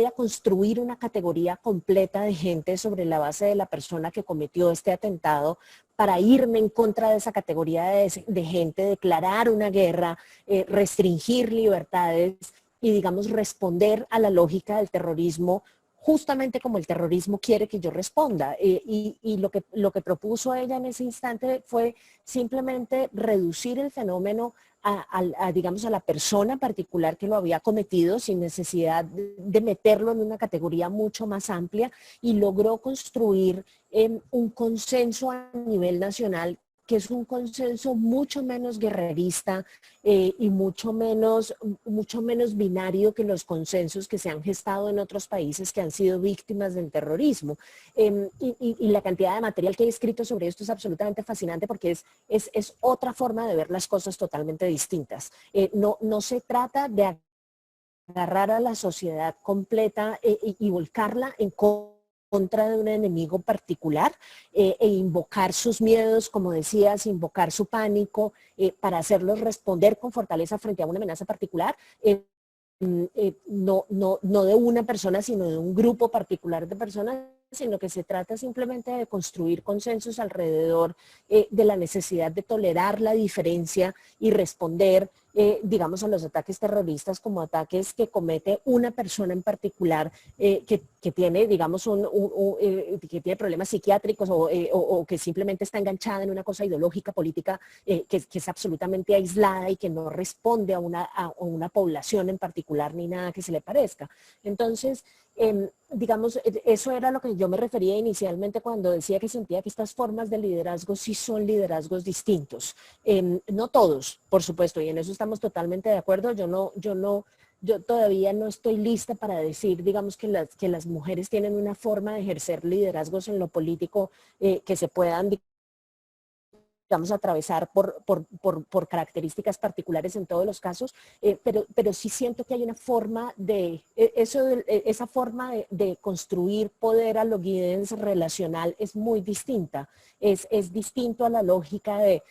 Speaker 1: a construir una categoría completa de gente sobre la base de la persona que cometió este atentado para irme en contra de esa categoría de gente, declarar una guerra, restringir libertades y, digamos, responder a la lógica del terrorismo justamente como el terrorismo quiere que yo responda. Y lo que propuso ella en ese instante fue simplemente reducir el fenómeno digamos, a la persona particular que lo había cometido sin necesidad de meterlo en una categoría mucho más amplia, y logró construir un consenso a nivel nacional que es un consenso mucho menos guerrerista y mucho menos binario que los consensos que se han gestado en otros países que han sido víctimas del terrorismo. Y la cantidad de material que he escrito sobre esto es absolutamente fascinante porque es otra forma de ver las cosas totalmente distintas. No se trata de agarrar a la sociedad completa y volcarla en contra de un enemigo particular e invocar sus miedos, como decías, invocar su pánico para hacerlos responder con fortaleza frente a una amenaza particular. No de una persona, sino de un grupo particular de personas, sino que se trata simplemente de construir consensos alrededor de la necesidad de tolerar la diferencia y responder, digamos, a los ataques terroristas como ataques que comete una persona en particular que tiene, digamos, que tiene problemas psiquiátricos o que simplemente está enganchada en una cosa ideológica, política, que es absolutamente aislada y que no responde a una población en particular ni nada que se le parezca. Entonces, digamos, eso era lo que yo me refería inicialmente cuando decía que sentía que estas formas de liderazgo sí son liderazgos distintos. No todos, por supuesto, y en eso estamos totalmente de acuerdo. Yo todavía no estoy lista para decir, digamos, que las mujeres tienen una forma de ejercer liderazgos en lo político que se puedan, digamos, atravesar por características particulares en todos los casos, pero sí siento que hay una forma esa forma de construir poder a lo guidance relacional es muy distinta, es distinto a la lógica de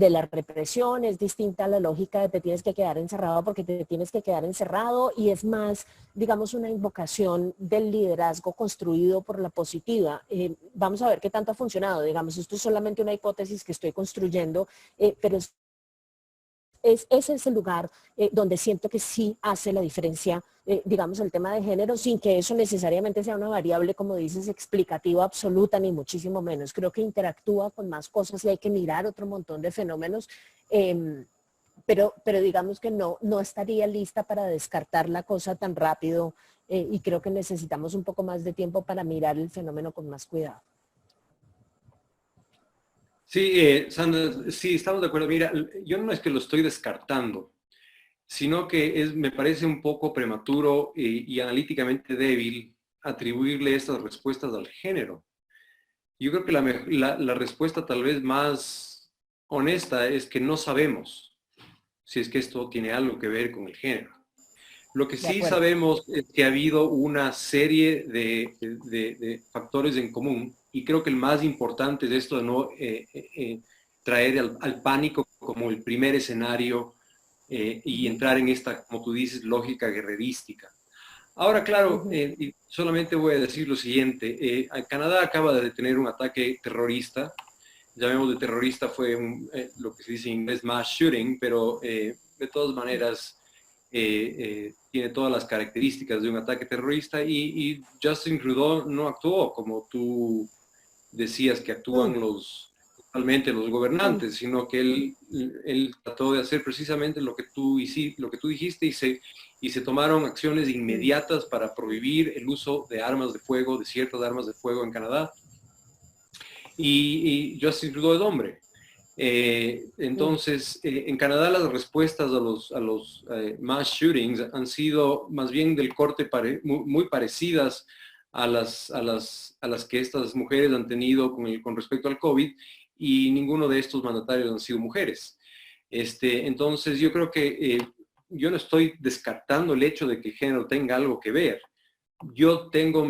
Speaker 1: la represión, es distinta a la lógica de te tienes que quedar encerrado porque te tienes que quedar encerrado, y es más, digamos, una invocación del liderazgo construido por la positiva. Vamos a ver qué tanto ha funcionado. Digamos, esto es solamente una hipótesis que estoy construyendo, pero ese es el lugar donde siento que sí hace la diferencia, digamos, el tema de género, sin que eso necesariamente sea una variable, como dices, explicativa absoluta, ni muchísimo menos. Creo que interactúa con más cosas y hay que mirar otro montón de fenómenos, pero digamos que no estaría lista para descartar la cosa tan rápido, y creo que necesitamos un poco más de tiempo para mirar el fenómeno con más cuidado.
Speaker 3: Sí, Sandra, sí, estamos de acuerdo. Mira, yo no es que lo estoy descartando, sino que me parece un poco prematuro y analíticamente débil atribuirle estas respuestas al género. Yo creo que la respuesta tal vez más honesta es que no sabemos si es que esto tiene algo que ver con el género. Lo que sí sabemos es que ha habido una serie de factores en común, y creo que el más importante es esto de no traer al pánico como el primer escenario y entrar en esta, como tú dices, lógica guerrerística. Ahora, claro, y solamente voy a decir lo siguiente. Canadá acaba de tener un ataque terrorista. Llamemos de terrorista, fue lo que se dice en inglés mass shooting, pero de todas maneras tiene todas las características de un ataque terrorista, y Justin Trudeau no actuó como tú decías que actúan totalmente los gobernantes, sino que él trató de hacer precisamente lo que tú dijiste, y se tomaron acciones inmediatas para prohibir el uso de armas de fuego, de ciertas armas de fuego en Canadá. Y Justin Trudeau es hombre. Entonces, en Canadá las respuestas a los mass shootings han sido más bien del corte muy parecidas a las que estas mujeres han tenido con respecto al COVID, y ninguno de estos mandatarios han sido mujeres. Entonces, yo creo que yo no estoy descartando el hecho de que el género tenga algo que ver. Yo tengo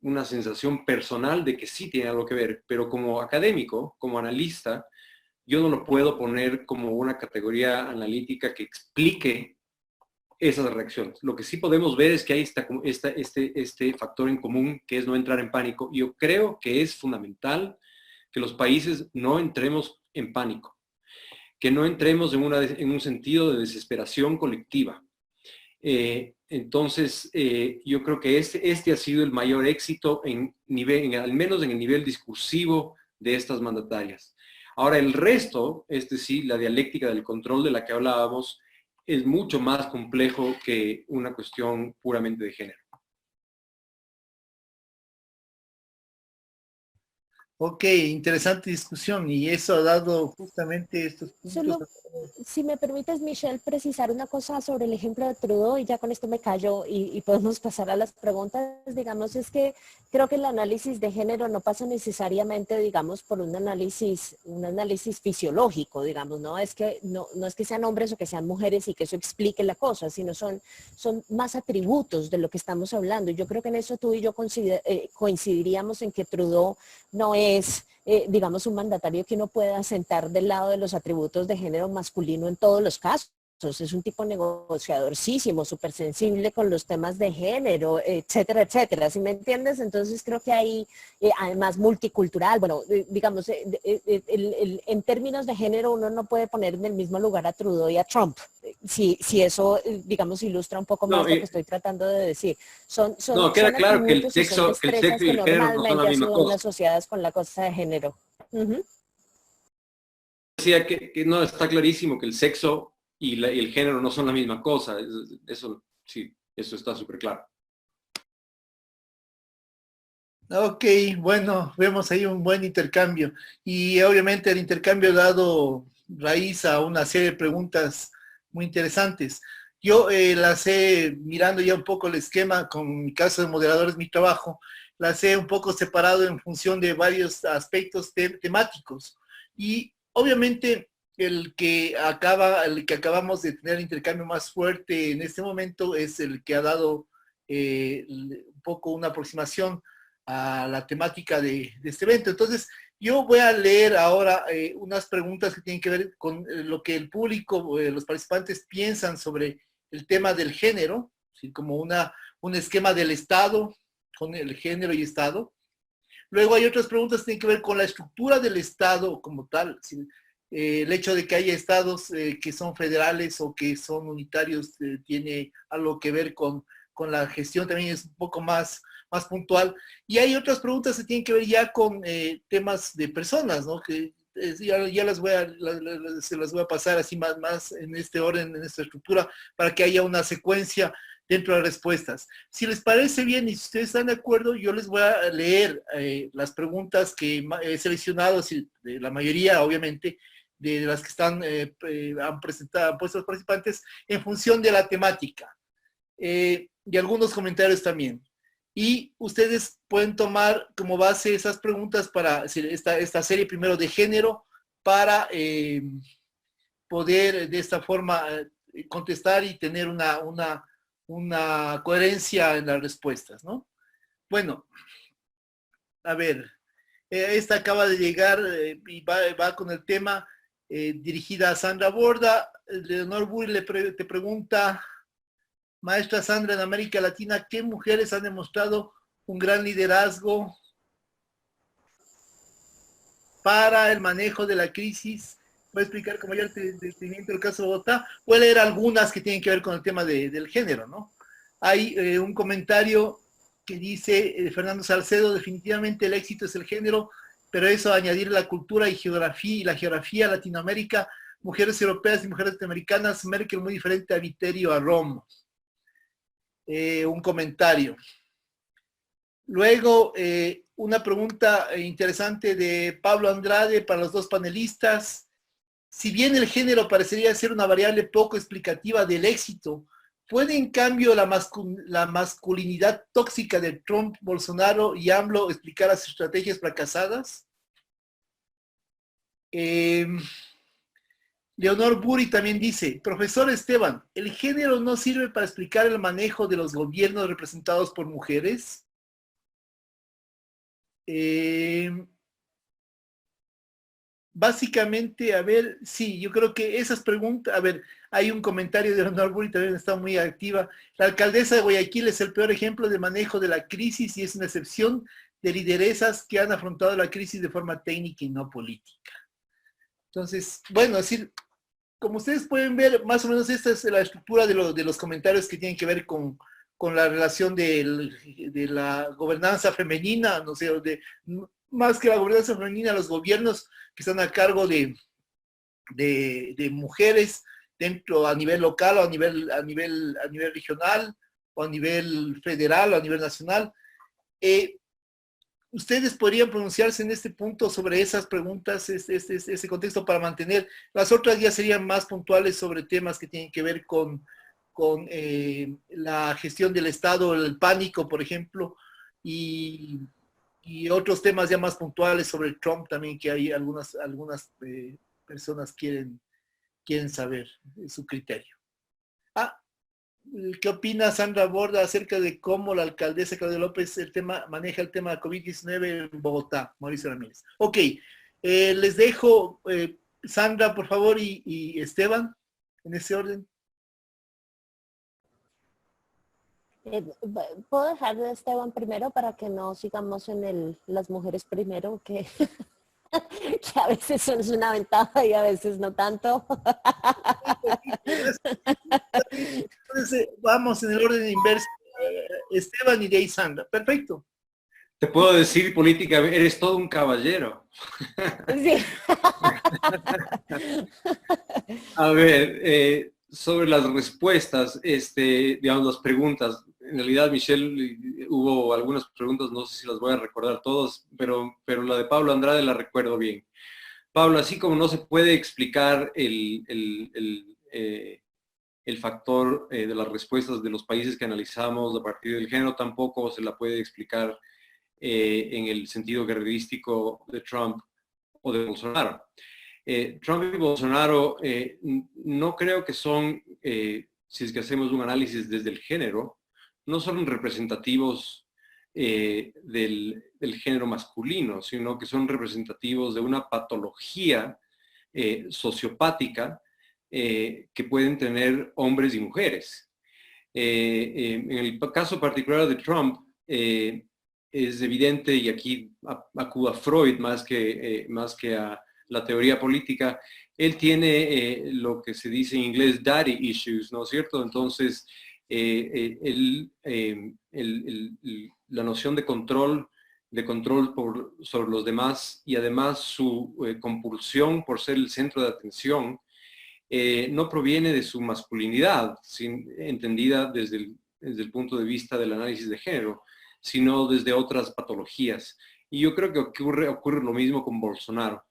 Speaker 3: una sensación personal de que sí tiene algo que ver, pero como académico, como analista, yo no lo puedo poner como una categoría analítica que explique esas reacciones. Lo que sí podemos ver es que hay este factor en común, que es no entrar en pánico. Yo creo que es fundamental que los países no entremos en pánico, que no entremos en un sentido de desesperación colectiva. Entonces, yo creo que este ha sido el mayor éxito al menos en el nivel discursivo de estas mandatarias. Ahora, el resto, sí, la dialéctica del control de la que hablábamos, es mucho más complejo que una cuestión puramente de género.
Speaker 2: Ok, interesante discusión y eso ha dado justamente estos puntos.
Speaker 1: Solo, si me permites, Michelle, precisar una cosa sobre el ejemplo de Trudeau y ya con esto me callo y podemos pasar a las preguntas. Digamos, es que creo que el análisis de género no pasa necesariamente, digamos, por un análisis fisiológico, digamos, no es que, no es que sean hombres o que sean mujeres y que eso explique la cosa, sino son más atributos de lo que estamos hablando. Yo creo que en eso tú y yo coincidiríamos en que Trudeau no es, digamos, un mandatario que uno pueda sentar del lado de los atributos de género masculino en todos los casos. Es un tipo negociadorcísimo, súper sensible con los temas de género, etcétera, etcétera. ¿Sí me entiendes? Entonces creo que hay, además, multicultural. Bueno, digamos, en términos de género uno no puede poner en el mismo lugar a Trudeau y a Trump. Si eso, digamos, ilustra un poco más
Speaker 3: No,
Speaker 1: lo que estoy tratando de decir.
Speaker 3: no, queda
Speaker 1: Son
Speaker 3: claro que
Speaker 1: atributos y son
Speaker 3: el
Speaker 1: destrezas
Speaker 3: sexo y
Speaker 1: que
Speaker 3: el género no son la
Speaker 1: normalmente
Speaker 3: misma
Speaker 1: ayudan
Speaker 3: cosa.
Speaker 1: asociadas con la cosa de género. Uh-huh.
Speaker 3: Decía que no, está clarísimo que el sexo y el género no son la misma cosa. Eso sí, eso está súper claro.
Speaker 2: Ok, bueno, vemos ahí un buen intercambio y obviamente el intercambio ha dado raíz a una serie de preguntas muy interesantes. Yo las he, mirando ya un poco el esquema con mi caso de moderadores, mi trabajo, las he un poco separado en función de varios aspectos temáticos y obviamente el que acabamos de tener el intercambio más fuerte en este momento es el que ha dado un poco una aproximación a la temática de este evento. Entonces, yo voy a leer ahora unas preguntas que tienen que ver con lo que el público, los participantes piensan sobre el tema del género, ¿sí? Como un esquema del Estado, con el género y Estado. Luego hay otras preguntas que tienen que ver con la estructura del Estado como tal, ¿sí? El hecho de que haya estados que son federales o que son unitarios tiene algo que ver con la gestión, también es un poco más puntual. Y hay otras preguntas que tienen que ver ya con temas de personas, ¿no? Que ya se las voy a pasar así más en este orden, en esta estructura, para que haya una secuencia dentro de las respuestas. Si les parece bien y si ustedes están de acuerdo, yo les voy a leer las preguntas que he seleccionado, de la mayoría, obviamente, de las que han puesto los participantes, en función de la temática. Y algunos comentarios también. Y ustedes pueden tomar como base esas preguntas para esta serie primero de género para poder de esta forma contestar y tener una coherencia en las respuestas, ¿no? Bueno, a ver, esta acaba de llegar y va con el tema dirigida a Sandra Borda. Leonor Buri te pregunta, maestra Sandra, en América Latina, ¿qué mujeres han demostrado un gran liderazgo para el manejo de la crisis? Voy a explicar como ya el detenimiento del caso de Bogotá. Voy a leer algunas que tienen que ver con el tema del género, ¿no? Hay un comentario que dice Fernando Salcedo, definitivamente el éxito es el género, pero eso añadir la cultura y la geografía Latinoamérica, mujeres europeas y mujeres latinoamericanas, Merkel muy diferente a Viterio, a Romo. Un comentario. Luego, una pregunta interesante de Pablo Andrade para los dos panelistas. Si bien el género parecería ser una variable poco explicativa del éxito, ¿puede en cambio la masculinidad tóxica de Trump, Bolsonaro y AMLO explicar las estrategias fracasadas? Leonor Buri también dice, profesor Esteban, ¿el género no sirve para explicar el manejo de los gobiernos representados por mujeres? Básicamente, a ver, sí, yo creo que esas preguntas, a ver, hay un comentario de Leonor Buri, también está muy activa. La alcaldesa de Guayaquil es el peor ejemplo de manejo de la crisis y es una excepción de lideresas que han afrontado la crisis de forma técnica y no política. Entonces, bueno, es decir, como ustedes pueden ver, más o menos esta es la estructura de los comentarios que tienen que ver con la relación de la gobernanza femenina, no sé, más que la gobernanza femenina, los gobiernos que están a cargo de mujeres dentro, a nivel local o a nivel regional o a nivel federal o a nivel nacional. ¿Ustedes podrían pronunciarse en este punto sobre esas preguntas, ese contexto para mantener? Las otras ya serían más puntuales sobre temas que tienen que ver con la gestión del Estado, el pánico, por ejemplo, y otros temas ya más puntuales sobre Trump también, que hay algunas personas quieren saber su criterio. ¿Qué opina Sandra Borda acerca de cómo la alcaldesa Claudia López maneja el tema de COVID-19 en Bogotá? Mauricio Ramírez. Ok, les dejo, Sandra, por favor, y Esteban, en ese orden.
Speaker 1: ¿Puedo dejar de Esteban primero para que no sigamos en las mujeres primero, que, que a veces es una ventaja y a veces no tanto?
Speaker 2: Entonces, vamos en el orden inverso. Esteban y de ahí Sandra. Perfecto.
Speaker 3: Te puedo decir, política, eres todo un caballero.
Speaker 1: Sí.
Speaker 3: A ver, sobre las respuestas, digamos, las preguntas. En realidad, Michelle, hubo algunas preguntas, no sé si las voy a recordar todas, pero la de Pablo Andrade la recuerdo bien. Pablo, así como no se puede explicar el factor de las respuestas de los países que analizamos a partir del género, tampoco se la puede explicar en el sentido guerrerístico de Trump o de Bolsonaro. Trump y Bolsonaro no creo que son, si es que hacemos un análisis desde el género, no son representativos del género masculino, sino que son representativos de una patología sociopática que pueden tener hombres y mujeres. En el caso particular de Trump, es evidente, y aquí acudo a Freud más que a la teoría política, él tiene lo que se dice en inglés daddy issues, ¿no es cierto? Entonces, la noción de control sobre los demás y además su compulsión por ser el centro de atención no proviene de su masculinidad, entendida desde el punto de vista del análisis de género, sino desde otras patologías. Y yo creo que ocurre lo mismo con Bolsonaro.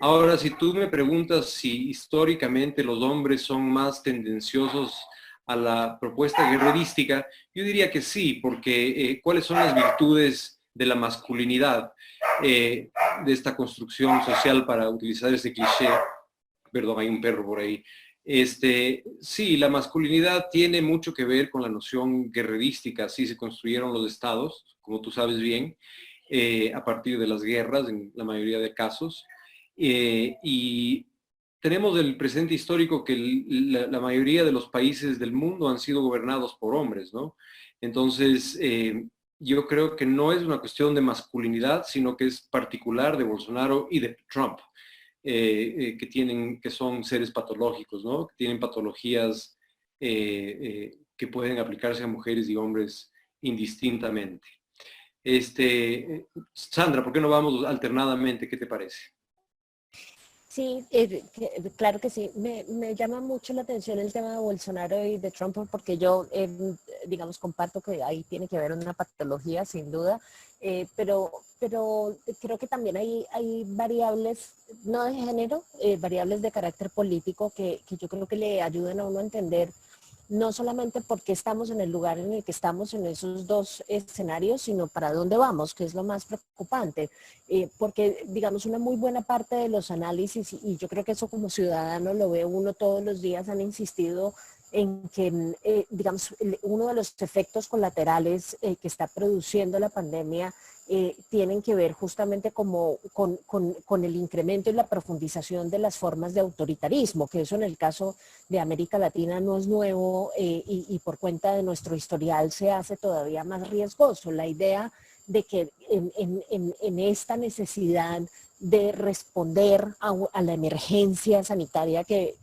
Speaker 3: Ahora, si tú me preguntas si históricamente los hombres son más tendenciosos a la propuesta guerrerística, yo diría que sí, porque ¿cuáles son las virtudes de la masculinidad, de esta construcción social, para utilizar ese cliché? Perdón, hay un perro por ahí. Sí, la masculinidad tiene mucho que ver con la noción guerrerística. Así se construyeron los estados, como tú sabes bien, a partir de las guerras, en la mayoría de casos. Y tenemos el presente histórico que la mayoría de los países del mundo han sido gobernados por hombres, ¿no? Entonces, yo creo que no es una cuestión de masculinidad, sino que es particular de Bolsonaro y de Trump. Que son seres patológicos, ¿no? Que tienen patologías que pueden aplicarse a mujeres y hombres indistintamente. Sandra, ¿por qué no vamos alternadamente? ¿Qué te parece?
Speaker 1: Sí, claro que sí. Me llama mucho la atención el tema de Bolsonaro y de Trump, porque yo, digamos, comparto que ahí tiene que haber una patología, sin duda, pero creo que también hay variables, no de género, variables de carácter político que yo creo que le ayudan a uno a entender no solamente por qué estamos en el lugar en el que estamos en esos dos escenarios, sino para dónde vamos, que es lo más preocupante. Porque, digamos, una muy buena parte de los análisis, y yo creo que eso como ciudadano lo ve uno todos los días, han insistido en que, digamos, uno de los efectos colaterales que está produciendo la pandemia tienen que ver justamente como con el incremento y la profundización de las formas de autoritarismo, que eso en el caso de América Latina no es nuevo y por cuenta de nuestro historial se hace todavía más riesgoso. La idea de que en esta necesidad de responder a la emergencia sanitaria que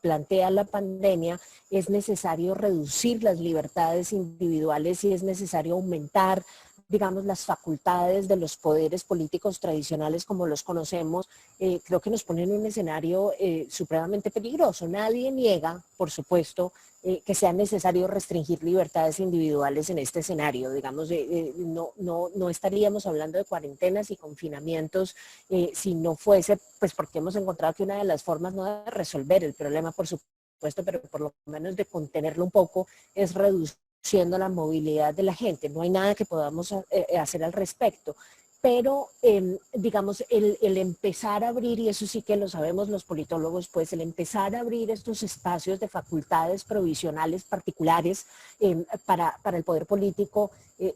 Speaker 1: plantea la pandemia, es necesario reducir las libertades individuales y es necesario aumentar digamos, las facultades de los poderes políticos tradicionales como los conocemos, creo que nos pone en un escenario supremamente peligroso. Nadie niega, por supuesto, que sea necesario restringir libertades individuales en este escenario. Digamos, no estaríamos hablando de cuarentenas y confinamientos si no fuese, pues porque hemos encontrado que una de las formas no de resolver el problema, por supuesto, pero por lo menos de contenerlo un poco, es reduciendo la movilidad de la gente. No hay nada que podamos hacer al respecto. Pero, digamos, el empezar a abrir, y eso sí que lo sabemos los politólogos, pues el empezar a abrir estos espacios de facultades provisionales particulares para el poder político,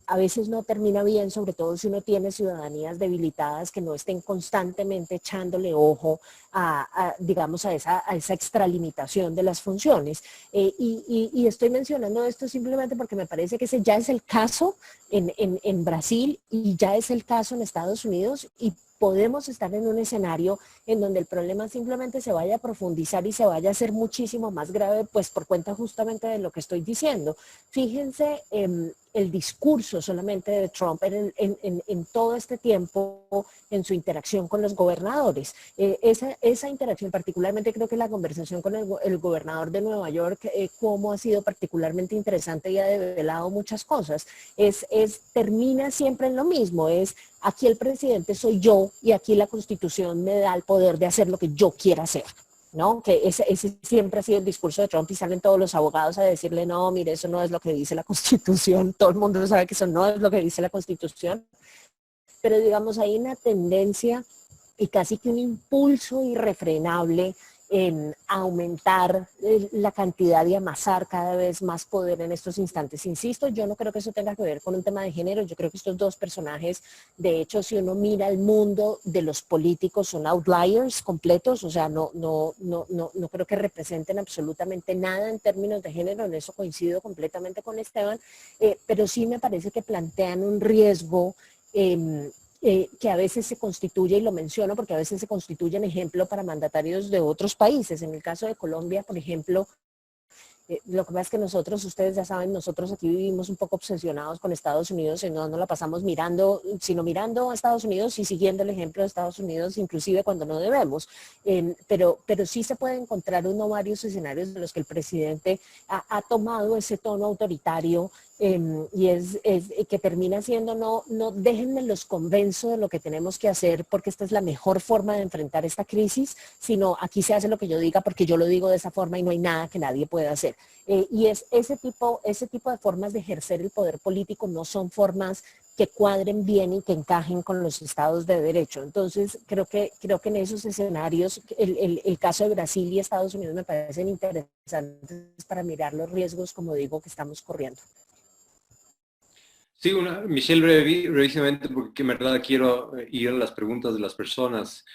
Speaker 1: a veces no termina bien, sobre todo si uno tiene ciudadanías debilitadas que no estén constantemente echándole ojo digamos, a esa extralimitación de las funciones. Y estoy mencionando esto simplemente porque me parece que ese ya es el caso en Brasil y ya es el caso en Estados Unidos, y podemos estar en un escenario en donde el problema simplemente se vaya a profundizar y se vaya a hacer muchísimo más grave, pues por cuenta justamente de lo que estoy diciendo. Fíjense el discurso solamente de Trump en todo este tiempo, en su interacción con los gobernadores. Esa interacción, particularmente creo que la conversación con el gobernador de Nueva York, cómo ha sido particularmente interesante y ha develado muchas cosas, termina siempre en lo mismo, aquí el presidente soy yo y aquí la Constitución me da el poder de hacer lo que yo quiera hacer, ¿no? Que ese siempre ha sido el discurso de Trump, y salen todos los abogados a decirle, no, mire, eso no es lo que dice la Constitución, todo el mundo sabe que eso no es lo que dice la Constitución, pero digamos hay una tendencia y casi que un impulso irrefrenable en aumentar la cantidad y amasar cada vez más poder en estos instantes. Insisto, yo no creo que eso tenga que ver con un tema de género. Yo creo que estos dos personajes, de hecho, si uno mira el mundo de los políticos, son outliers completos, o sea, no creo que representen absolutamente nada en términos de género. En eso coincido completamente con Esteban, pero sí me parece que plantean un riesgo que a veces se constituye, y lo menciono porque a veces se constituye en ejemplo para mandatarios de otros países. En el caso de Colombia, por ejemplo, lo que pasa es que nosotros, ustedes ya saben, nosotros aquí vivimos un poco obsesionados con Estados Unidos, y no la pasamos mirando, sino mirando a Estados Unidos y siguiendo el ejemplo de Estados Unidos, inclusive cuando no debemos. Pero sí se puede encontrar varios escenarios en los que el presidente ha tomado ese tono autoritario, y que termina siendo, no déjenme los convenzo de lo que tenemos que hacer porque esta es la mejor forma de enfrentar esta crisis, sino aquí se hace lo que yo diga porque yo lo digo de esa forma y no hay nada que nadie pueda hacer. Y ese tipo de formas de ejercer el poder político no son formas que cuadren bien y que encajen con los estados de derecho. Entonces, creo que en esos escenarios, el caso de Brasil y Estados Unidos me parecen interesantes para mirar los riesgos, como digo, que estamos corriendo.
Speaker 3: Sí, Michelle, brevísimamente, porque en verdad quiero ir a las preguntas de las personas.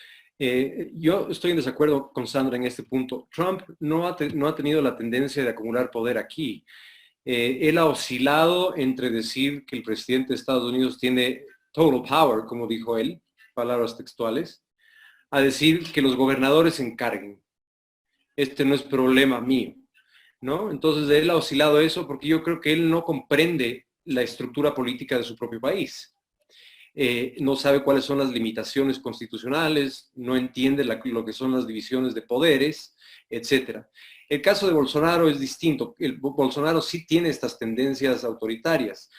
Speaker 3: Yo estoy en desacuerdo con Sandra en este punto. Trump no ha tenido la tendencia de acumular poder aquí. Él ha oscilado entre decir que el presidente de Estados Unidos tiene total power, como dijo él, palabras textuales, a decir que los gobernadores se encarguen. Este no es problema mío, ¿no? Entonces él ha oscilado eso porque yo creo que él no comprende la estructura política de su propio país. No sabe cuáles son las limitaciones constitucionales, no entiende lo que son las divisiones de poderes, etc. El caso de Bolsonaro es distinto. Bolsonaro sí tiene estas tendencias autoritarias.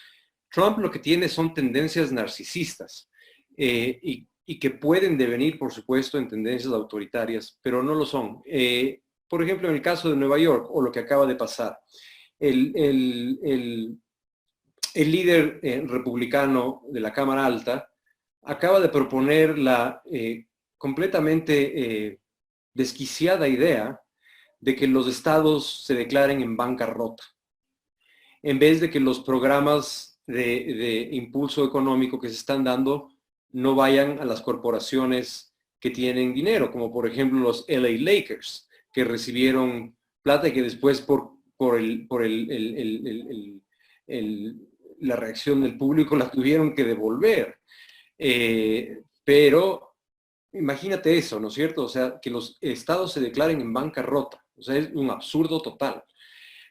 Speaker 3: Trump lo que tiene son tendencias narcisistas y que pueden devenir, por supuesto, en tendencias autoritarias, pero no lo son. Por ejemplo, en el caso de Nueva York, o lo que acaba de pasar, el líder republicano de la Cámara Alta acaba de proponer la completamente desquiciada idea de que los estados se declaren en bancarrota, en vez de que los programas de impulso económico que se están dando no vayan a las corporaciones que tienen dinero, como por ejemplo los LA Lakers, que recibieron plata y que después por la reacción del público la tuvieron que devolver. Pero imagínate eso, ¿no es cierto? O sea, que los estados se declaren en bancarrota. O sea, es un absurdo total.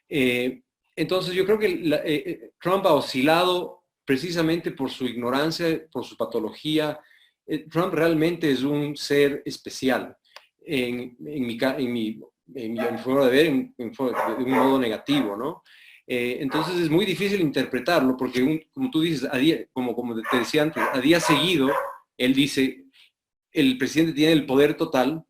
Speaker 3: Entonces yo creo que Trump ha oscilado precisamente por su ignorancia, por su patología. Trump realmente es un ser especial en mi forma de ver, de un modo negativo, ¿no? Entonces es muy difícil interpretarlo porque, como tú dices, como te decía antes, a día seguido, él dice, el presidente tiene el poder total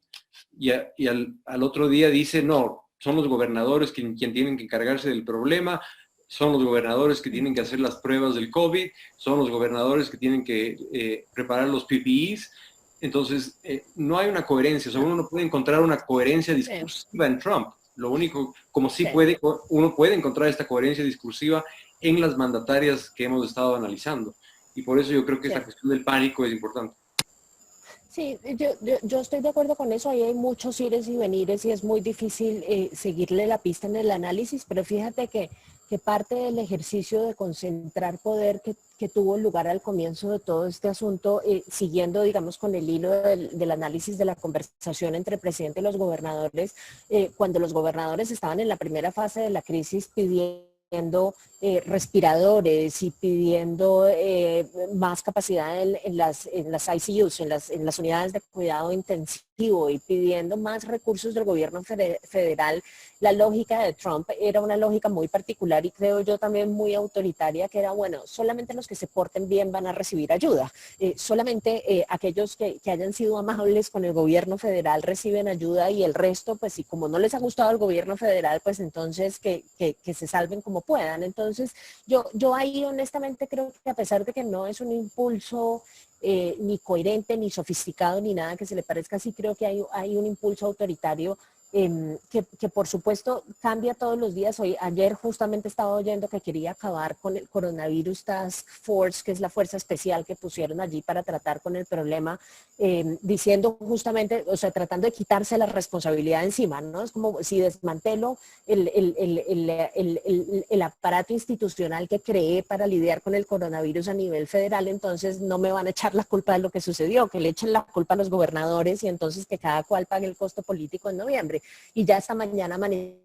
Speaker 3: y al otro día dice, no, son los gobernadores quien tienen que encargarse del problema, son los gobernadores que tienen que hacer las pruebas del COVID, son los gobernadores que tienen que preparar los PPEs. Entonces, no hay una coherencia, o sea, uno no puede encontrar una coherencia discursiva en Trump. Lo único, como sí uno puede encontrar esta coherencia discursiva en las mandatarias que hemos estado analizando. Y por eso yo creo que esta cuestión del pánico es importante.
Speaker 1: Sí, yo estoy de acuerdo con eso. Ahí hay muchos ires y venires y es muy difícil seguirle la pista en el análisis, pero fíjate que parte del ejercicio de concentrar poder que tuvo lugar al comienzo de todo este asunto, siguiendo, digamos, con el hilo del análisis de la conversación entre el presidente y los gobernadores, cuando los gobernadores estaban en la primera fase de la crisis pidiendo respiradores y pidiendo más capacidad en las ICUs, en las unidades de cuidado intensivo y pidiendo más recursos del gobierno federal. La lógica de Trump era una lógica muy particular y creo yo también muy autoritaria, que era, bueno, solamente los que se porten bien van a recibir ayuda, solamente aquellos que hayan sido amables con el gobierno federal reciben ayuda y el resto, pues si como no les ha gustado el gobierno federal, pues entonces que se salven como puedan. Entonces yo ahí honestamente creo que a pesar de que no es un impulso ni coherente, ni sofisticado, ni nada que se le parezca, sí creo que hay un impulso autoritario que por supuesto cambia todos los días. Ayer justamente estaba oyendo que quería acabar con el Coronavirus Task Force, que es la fuerza especial que pusieron allí para tratar con el problema, diciendo justamente, o sea, tratando de quitarse la responsabilidad encima, ¿no? Es como si desmantelo el aparato institucional que creé para lidiar con el coronavirus a nivel federal, entonces no me van a echar la culpa de lo que sucedió, que le echen la culpa a los gobernadores y entonces que cada cual pague el costo político en noviembre. Y ya esta mañana amaneció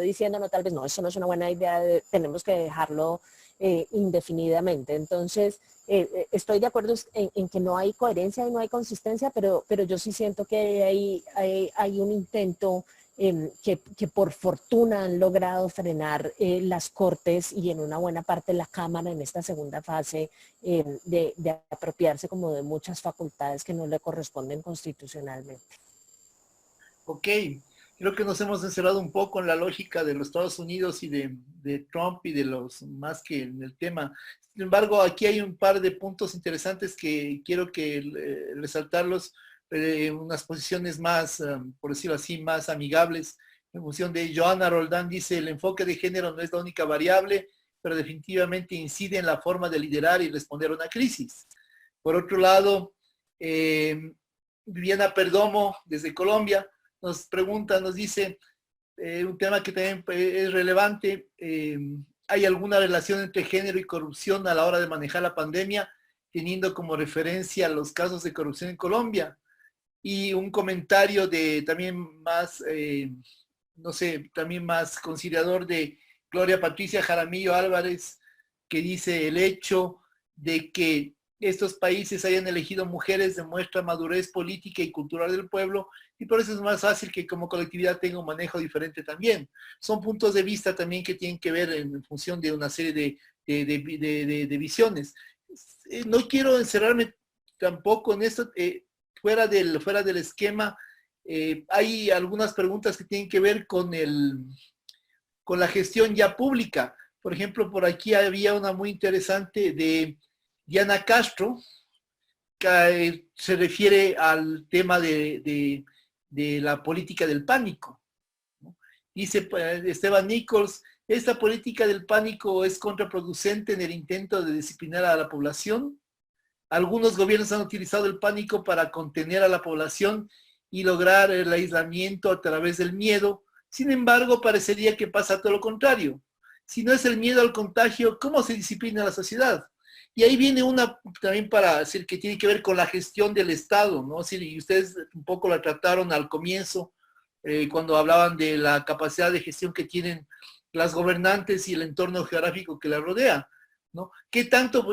Speaker 1: diciendo, no, tal vez no, eso no es una buena idea, tenemos que dejarlo indefinidamente. Entonces, estoy de acuerdo en que no hay coherencia y no hay consistencia, pero yo sí siento que hay un intento que por fortuna han logrado frenar las Cortes y en una buena parte la Cámara en esta segunda fase de apropiarse como de muchas facultades que no le corresponden constitucionalmente.
Speaker 2: Ok, creo que nos hemos encerrado un poco en la lógica de los Estados Unidos y de Trump y de los más que en el tema. Sin embargo, aquí hay un par de puntos interesantes que quiero resaltarlos, unas posiciones más, por decirlo así, más amigables. En función de Joana Roldán dice, el enfoque de género no es la única variable, pero definitivamente incide en la forma de liderar y responder a una crisis. Por otro lado, Viviana Perdomo, desde Colombia, nos pregunta, nos dice, un tema que también es relevante, ¿hay alguna relación entre género y corrupción a la hora de manejar la pandemia, teniendo como referencia los casos de corrupción en Colombia? Y un comentario de también más, no sé, también más conciliador de Gloria Patricia Jaramillo Álvarez, que dice el hecho de que estos países hayan elegido mujeres demuestra madurez política y cultural del pueblo y por eso es más fácil que como colectividad tenga un manejo diferente también. Son puntos de vista también que tienen que ver en función de una serie de visiones. No quiero encerrarme tampoco en esto, fuera del esquema. Hay algunas preguntas que tienen que ver con la gestión ya pública. Por ejemplo, por aquí había una muy interesante de Diana Castro, que se refiere al tema de la política del pánico, ¿no? Dice Esteban Nichols, esta política del pánico es contraproducente en el intento de disciplinar a la población. Algunos gobiernos han utilizado el pánico para contener a la población y lograr el aislamiento a través del miedo. Sin embargo, parecería que pasa todo lo contrario. Si no es el miedo al contagio, ¿cómo se disciplina la sociedad? Y ahí viene una también para decir que tiene que ver con la gestión del Estado, ¿no? Y ustedes un poco la trataron al comienzo, cuando hablaban de la capacidad de gestión que tienen las gobernantes y el entorno geográfico que la rodea. ¿no? ¿Qué tanto,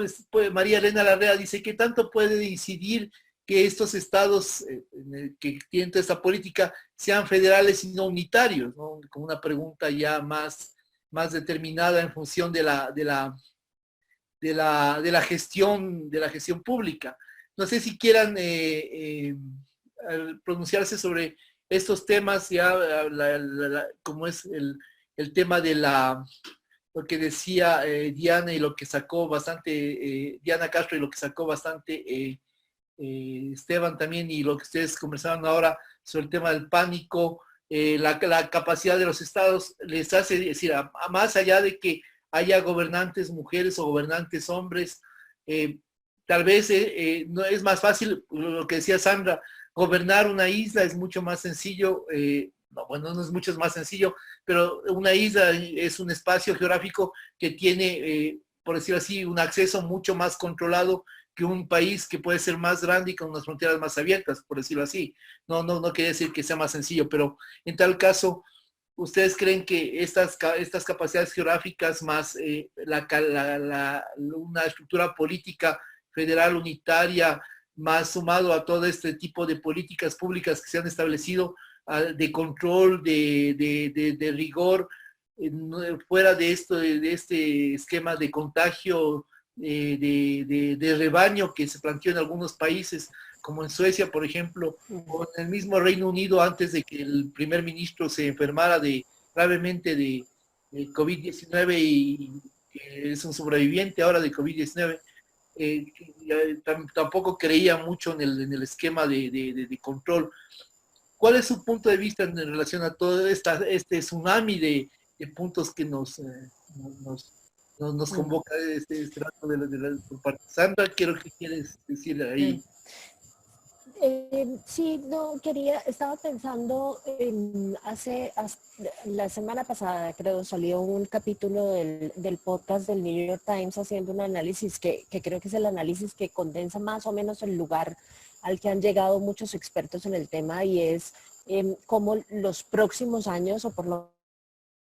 Speaker 2: María Elena Larrea dice, qué tanto puede incidir que estos estados que tienen toda esta política sean federales y no unitarios, ¿no? Como una pregunta ya más determinada en función de la gestión pública. No sé si quieran pronunciarse sobre estos temas, ya como es el tema de lo que decía Diana y lo que sacó bastante, Diana Castro y lo que sacó bastante Esteban también, y lo que ustedes conversaron ahora sobre el tema del pánico, la capacidad de los estados les hace decir, más allá de que haya gobernantes mujeres o gobernantes hombres, tal vez no es más fácil, lo que decía Sandra, gobernar una isla es mucho más sencillo, no, bueno, no es mucho más sencillo, pero una isla es un espacio geográfico que tiene, por decirlo así, un acceso mucho más controlado que un país que puede ser más grande y con unas fronteras más abiertas, por decirlo así. No quiere decir que sea más sencillo, pero en tal caso, ¿ustedes creen que estas capacidades geográficas más una estructura política federal unitaria, más sumado a todo este tipo de políticas públicas que se han establecido de control, de rigor, fuera de este esquema de contagio de rebaño que se planteó en algunos países, como en Suecia, por ejemplo, o en el mismo Reino Unido, antes de que el primer ministro se enfermara gravemente de COVID-19 y que es un sobreviviente ahora de COVID-19, tampoco creía mucho en el esquema de control. ¿Cuál es su punto de vista en relación a todo este tsunami de puntos que nos convoca este rato por parte? Sandra, ¿qué quieres decir ahí?
Speaker 1: Sí, no, estaba pensando la semana pasada, creo, salió un capítulo del podcast del New York Times haciendo un análisis que creo que es el análisis que condensa más o menos el lugar al que han llegado muchos expertos en el tema, y es cómo los próximos años, o por lo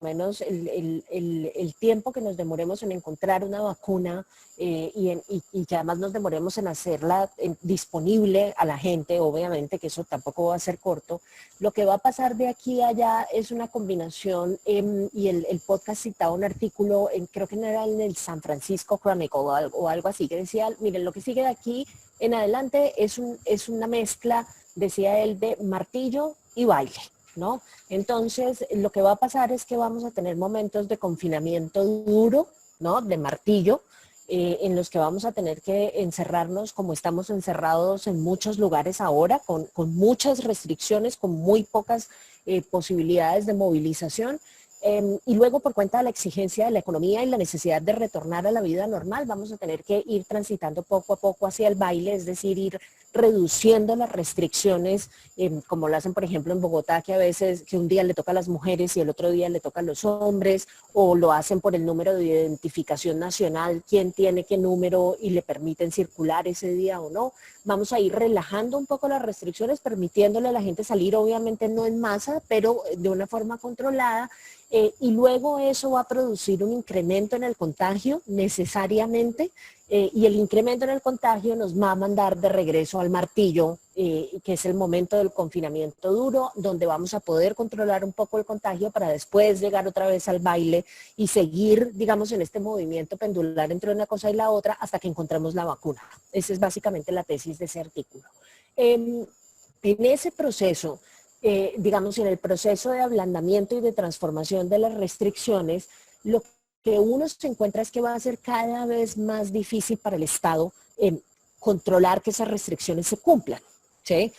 Speaker 1: menos el tiempo que nos demoremos en encontrar una vacuna y que además nos demoremos en hacerla disponible a la gente, obviamente que eso tampoco va a ser corto, lo que va a pasar de aquí a allá es una combinación, y el podcast citaba un artículo, creo que no era en el San Francisco Chronicle o algo así, que decía, miren, lo que sigue de aquí en adelante es una mezcla, decía él, de martillo y baile, ¿no? Entonces, lo que va a pasar es que vamos a tener momentos de confinamiento duro, ¿no? De martillo, en los que vamos a tener que encerrarnos como estamos encerrados en muchos lugares ahora, con muchas restricciones, con muy pocas posibilidades de movilización. Y luego, por cuenta de la exigencia de la economía y la necesidad de retornar a la vida normal, vamos a tener que ir transitando poco a poco hacia el baile, es decir, ir reduciendo las restricciones, como lo hacen, por ejemplo, en Bogotá, que a veces que un día le toca a las mujeres y el otro día le toca a los hombres, o lo hacen por el número de identificación nacional, quién tiene qué número y le permiten circular ese día o no. Vamos a ir relajando un poco las restricciones, permitiéndole a la gente salir, obviamente no en masa, pero de una forma controlada. Y luego eso va a producir un incremento en el contagio necesariamente, y el incremento en el contagio nos va a mandar de regreso al martillo, que es el momento del confinamiento duro, donde vamos a poder controlar un poco el contagio para después llegar otra vez al baile y seguir, digamos, en este movimiento pendular entre una cosa y la otra hasta que encontremos la vacuna. Esa es básicamente la tesis de ese artículo. En ese proceso, digamos, en el proceso de ablandamiento y de transformación de las restricciones, lo que uno se encuentra es que va a ser cada vez más difícil para el Estado controlar que esas restricciones se cumplan. ¿Sí?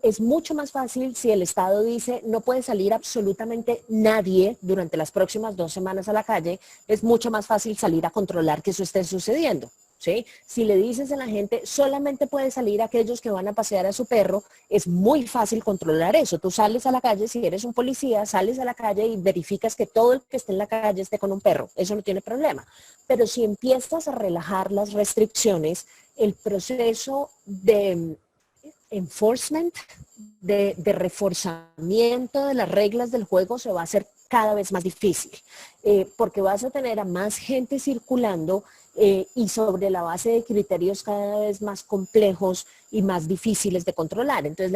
Speaker 1: Es mucho más fácil si el Estado dice no puede salir absolutamente nadie durante las próximas 2 semanas a la calle, es mucho más fácil salir a controlar que eso esté sucediendo. ¿Sí? Si le dices a la gente solamente puede salir aquellos que van a pasear a su perro, es muy fácil controlar eso. Tú sales a la calle, si eres un policía, sales a la calle y verificas que todo el que esté en la calle esté con un perro. Eso no tiene problema. Pero si empiezas a relajar las restricciones, el proceso de enforcement, de reforzamiento de las reglas del juego se va a hacer cada vez más difícil, porque vas a tener a más gente circulando y sobre la base de criterios cada vez más complejos y más difíciles de controlar. Entonces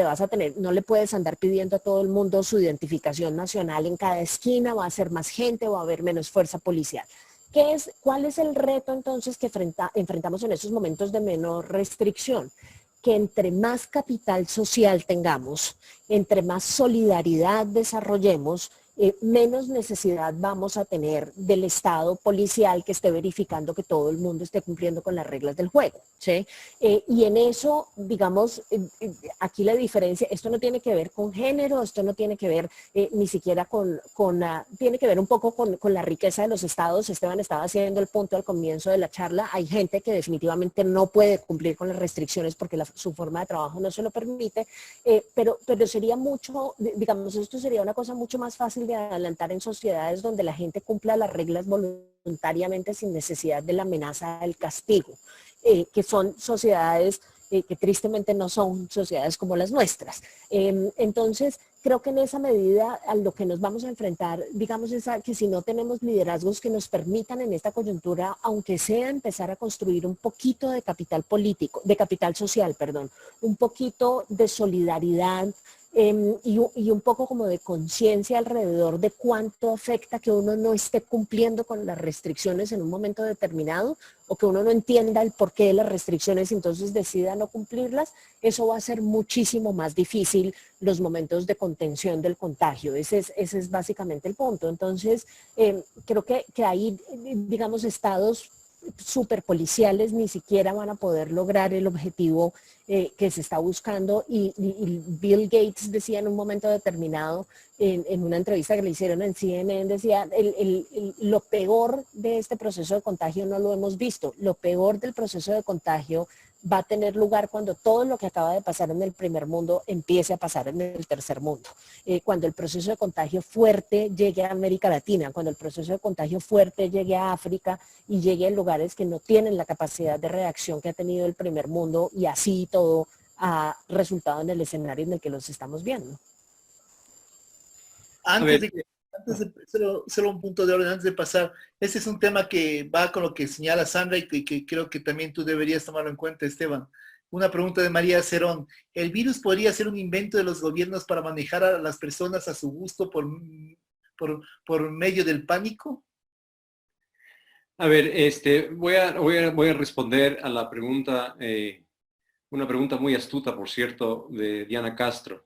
Speaker 1: no le puedes andar pidiendo a todo el mundo su identificación nacional en cada esquina, va a ser más gente, va a haber menos fuerza policial. ¿Cuál es el reto entonces que enfrentamos en estos momentos de menor restricción? Que entre más capital social tengamos, entre más solidaridad desarrollemos, menos necesidad vamos a tener del Estado policial que esté verificando que todo el mundo esté cumpliendo con las reglas del juego, ¿sí? Y en eso, digamos, aquí la diferencia, esto no tiene que ver con género, esto no tiene que ver ni siquiera tiene que ver un poco con la riqueza de los estados. Esteban estaba haciendo el punto al comienzo de la charla, hay gente que definitivamente no puede cumplir con las restricciones porque su forma de trabajo no se lo permite, pero sería mucho, digamos, esto sería una cosa mucho más fácil de adelantar en sociedades donde la gente cumpla las reglas voluntariamente sin necesidad de la amenaza del castigo, que son sociedades que tristemente no son sociedades como las nuestras. Entonces, creo que en esa medida a lo que nos vamos a enfrentar, digamos, es a que si no tenemos liderazgos que nos permitan en esta coyuntura, aunque sea empezar a construir un poquito de capital político, de capital social, perdón, un poquito de solidaridad, y un poco como de conciencia alrededor de cuánto afecta que uno no esté cumpliendo con las restricciones en un momento determinado, o que uno no entienda el porqué de las restricciones y entonces decida no cumplirlas. Eso va a ser muchísimo más difícil los momentos de contención del contagio. Ese es básicamente el punto. Entonces, creo que ahí, digamos, estados superpoliciales ni siquiera van a poder lograr el objetivo que se está buscando, y Bill Gates decía en un momento determinado, en una entrevista que le hicieron en CNN, decía, lo peor de este proceso de contagio no lo hemos visto, lo peor del proceso de contagio va a tener lugar cuando todo lo que acaba de pasar en el primer mundo empiece a pasar en el tercer mundo. Cuando el proceso de contagio fuerte llegue a América Latina, cuando el proceso de contagio fuerte llegue a África y llegue a lugares que no tienen la capacidad de reacción que ha tenido el primer mundo, y así todo ha resultado en el escenario en el que los estamos viendo.
Speaker 2: Solo un punto de orden antes de pasar. Este es un tema que va con lo que señala Sandra y que creo que también tú deberías tomarlo en cuenta, Esteban. Una pregunta de María Cerón. ¿El virus podría ser un invento de los gobiernos para manejar a las personas a su gusto por medio del pánico?
Speaker 3: A ver, voy a responder a la pregunta, una pregunta muy astuta, por cierto, de Diana Castro,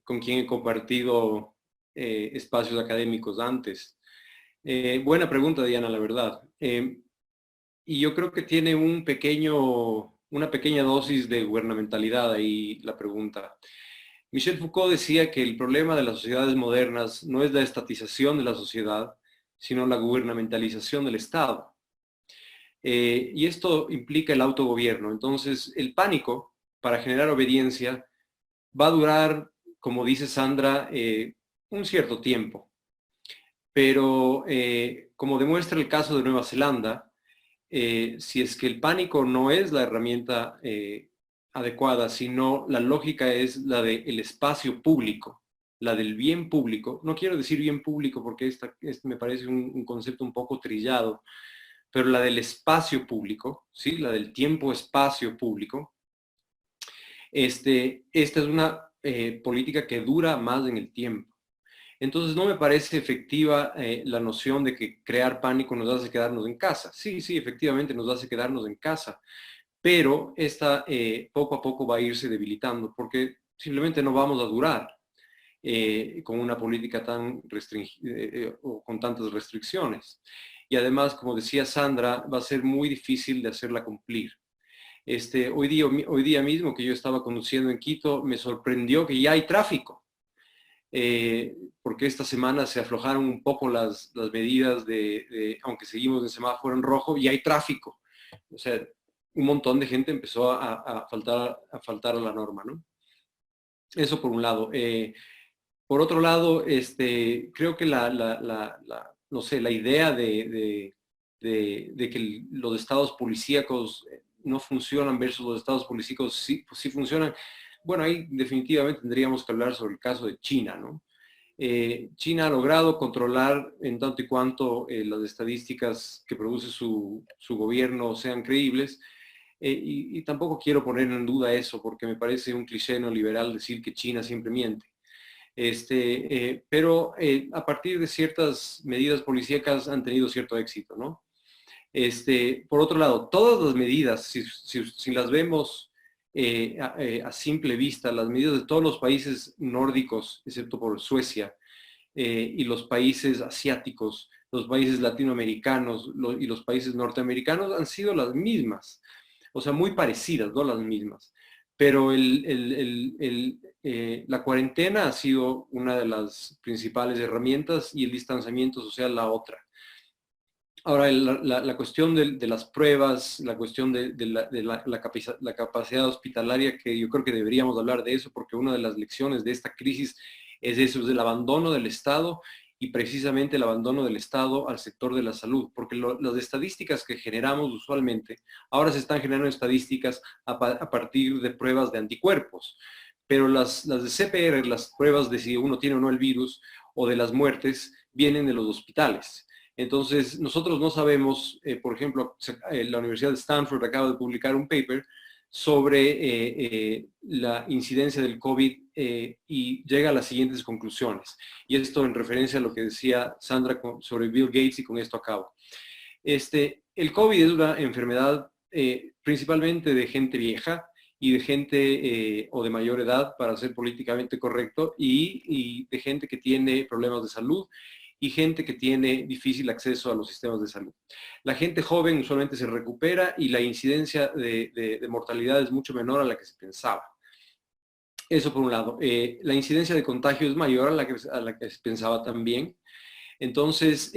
Speaker 3: con quien he compartido espacios académicos antes. Buena pregunta, Diana, la verdad. Y yo creo que tiene una pequeña dosis de gubernamentalidad ahí la pregunta. Michel Foucault decía que el problema de las sociedades modernas no es la estatización de la sociedad, sino la gubernamentalización del Estado. Y esto implica el autogobierno. Entonces, el pánico, para generar obediencia, va a durar, como dice Sandra, un cierto tiempo. Pero, como demuestra el caso de Nueva Zelanda, si es que el pánico no es la herramienta adecuada, sino la lógica es la del espacio público, la del bien público. No quiero decir bien público porque este me parece un concepto un poco trillado, pero la del espacio público, ¿sí? La del tiempo-espacio público. Esta es una política que dura más en el tiempo. Entonces no me parece efectiva la noción de que crear pánico nos hace quedarnos en casa. Sí, efectivamente nos hace quedarnos en casa, pero esta poco a poco va a irse debilitando porque simplemente no vamos a durar con una política tan restringida o con tantas restricciones. Y además, como decía Sandra, va a ser muy difícil de hacerla cumplir. Hoy día mismo que yo estaba conduciendo en Quito, me sorprendió que ya hay tráfico. Porque esta semana se aflojaron un poco las medidas aunque seguimos en semáforo en rojo, y hay tráfico. O sea, un montón de gente empezó a faltar a la norma, ¿no? Eso por un lado. Por otro lado, creo que no sé, la idea de que los estados policíacos no funcionan versus los estados policíacos sí funcionan, bueno, ahí definitivamente tendríamos que hablar sobre el caso de China, ¿no? China ha logrado controlar en tanto y cuanto las estadísticas que produce su gobierno sean creíbles, y tampoco quiero poner en duda eso porque me parece un cliché neoliberal decir que China siempre miente. Pero a partir de ciertas medidas policíacas han tenido cierto éxito, ¿no? Por otro lado, todas las medidas, si las vemos a simple vista, las medidas de todos los países nórdicos, excepto por Suecia, y los países asiáticos, los países latinoamericanos y los países norteamericanos han sido las mismas, o sea, muy parecidas, no las mismas. Pero la cuarentena ha sido una de las principales herramientas y el distanciamiento social la otra. Ahora, la cuestión de las pruebas, la cuestión de la capacidad hospitalaria, que yo creo que deberíamos hablar de eso, porque una de las lecciones de esta crisis es eso, es el abandono del Estado y precisamente el abandono del Estado al sector de la salud, porque las estadísticas que generamos usualmente, ahora se están generando estadísticas a partir de pruebas de anticuerpos, pero las de CPR, las pruebas de si uno tiene o no el virus, o de las muertes, vienen de los hospitales. Entonces, nosotros no sabemos, por ejemplo, la Universidad de Stanford acaba de publicar un paper sobre la incidencia del COVID y llega a las siguientes conclusiones. Y esto en referencia a lo que decía Sandra sobre Bill Gates, y con esto acabo. El COVID es una enfermedad principalmente de gente vieja y de gente o de mayor edad, para ser políticamente correcto, y de gente que tiene problemas de salud y gente que tiene difícil acceso a los sistemas de salud. La gente joven usualmente se recupera y la incidencia de mortalidad es mucho menor a la que se pensaba. Eso por un lado. La incidencia de contagio es mayor a la que se pensaba también. Entonces,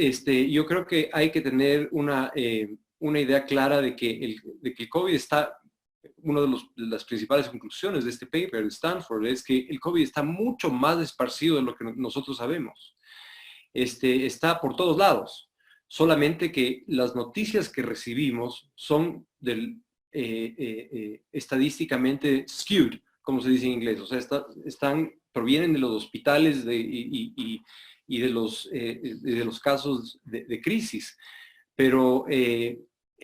Speaker 3: yo creo que hay que tener una idea clara de que el COVID está, una de las principales conclusiones de este paper de Stanford es que el COVID está mucho más esparcido de lo que nosotros sabemos. Está por todos lados, solamente que las noticias que recibimos son estadísticamente skewed, como se dice en inglés, o sea, provienen de los hospitales y de los casos de crisis, pero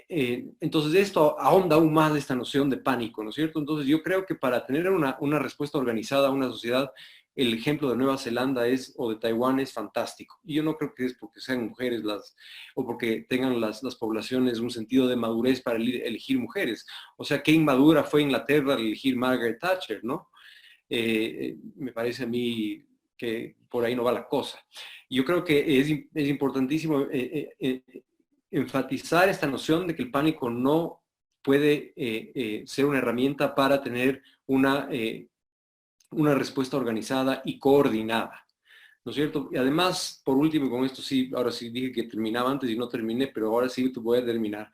Speaker 3: entonces esto ahonda aún más esta noción de pánico, ¿no es cierto? Entonces yo creo que para tener una respuesta organizada a una sociedad, el ejemplo de Nueva Zelanda o de Taiwán es fantástico. Y yo no creo que es porque sean mujeres o porque tengan las poblaciones un sentido de madurez para elegir mujeres. O sea, qué inmadura fue Inglaterra al elegir Margaret Thatcher, ¿no? Me parece a mí que por ahí no va la cosa. Yo creo que es importantísimo enfatizar esta noción de que el pánico no puede ser una herramienta para tener una respuesta organizada y coordinada, ¿no es cierto? Y además, por último, con esto sí, ahora sí dije que terminaba antes y no terminé, pero ahora sí te voy a terminar.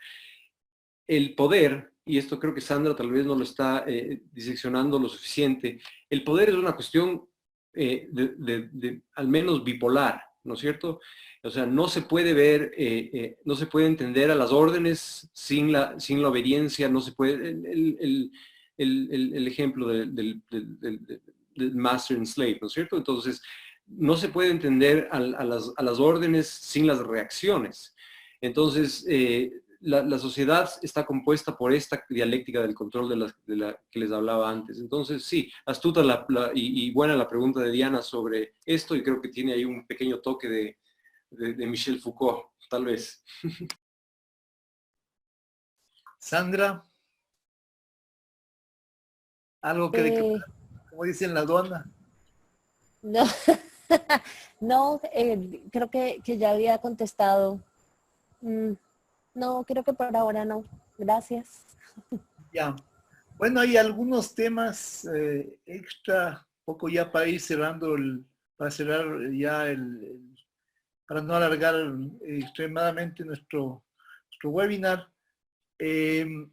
Speaker 3: El poder, y esto creo que Sandra tal vez no lo está diseccionando lo suficiente, el poder es una cuestión al menos bipolar, ¿no es cierto? O sea, no se puede ver, no se puede entender a las órdenes sin la obediencia, no se puede, el ejemplo del master and slave, ¿no es cierto? Entonces, no se puede entender a las órdenes sin las reacciones. Entonces, la sociedad está compuesta por esta dialéctica del control de la que les hablaba antes. Entonces, sí, astuta y buena la pregunta de Diana sobre esto, y creo que tiene ahí un pequeño toque de Michel Foucault, tal vez.
Speaker 2: Sandra, algo que como dicen la aduana.
Speaker 1: No, no, creo que ya había contestado. No, creo que por ahora no. Gracias.
Speaker 2: Ya. Bueno, hay algunos temas extra, poco ya para ir cerrando, para cerrar ya para no alargar extremadamente nuestro webinar, que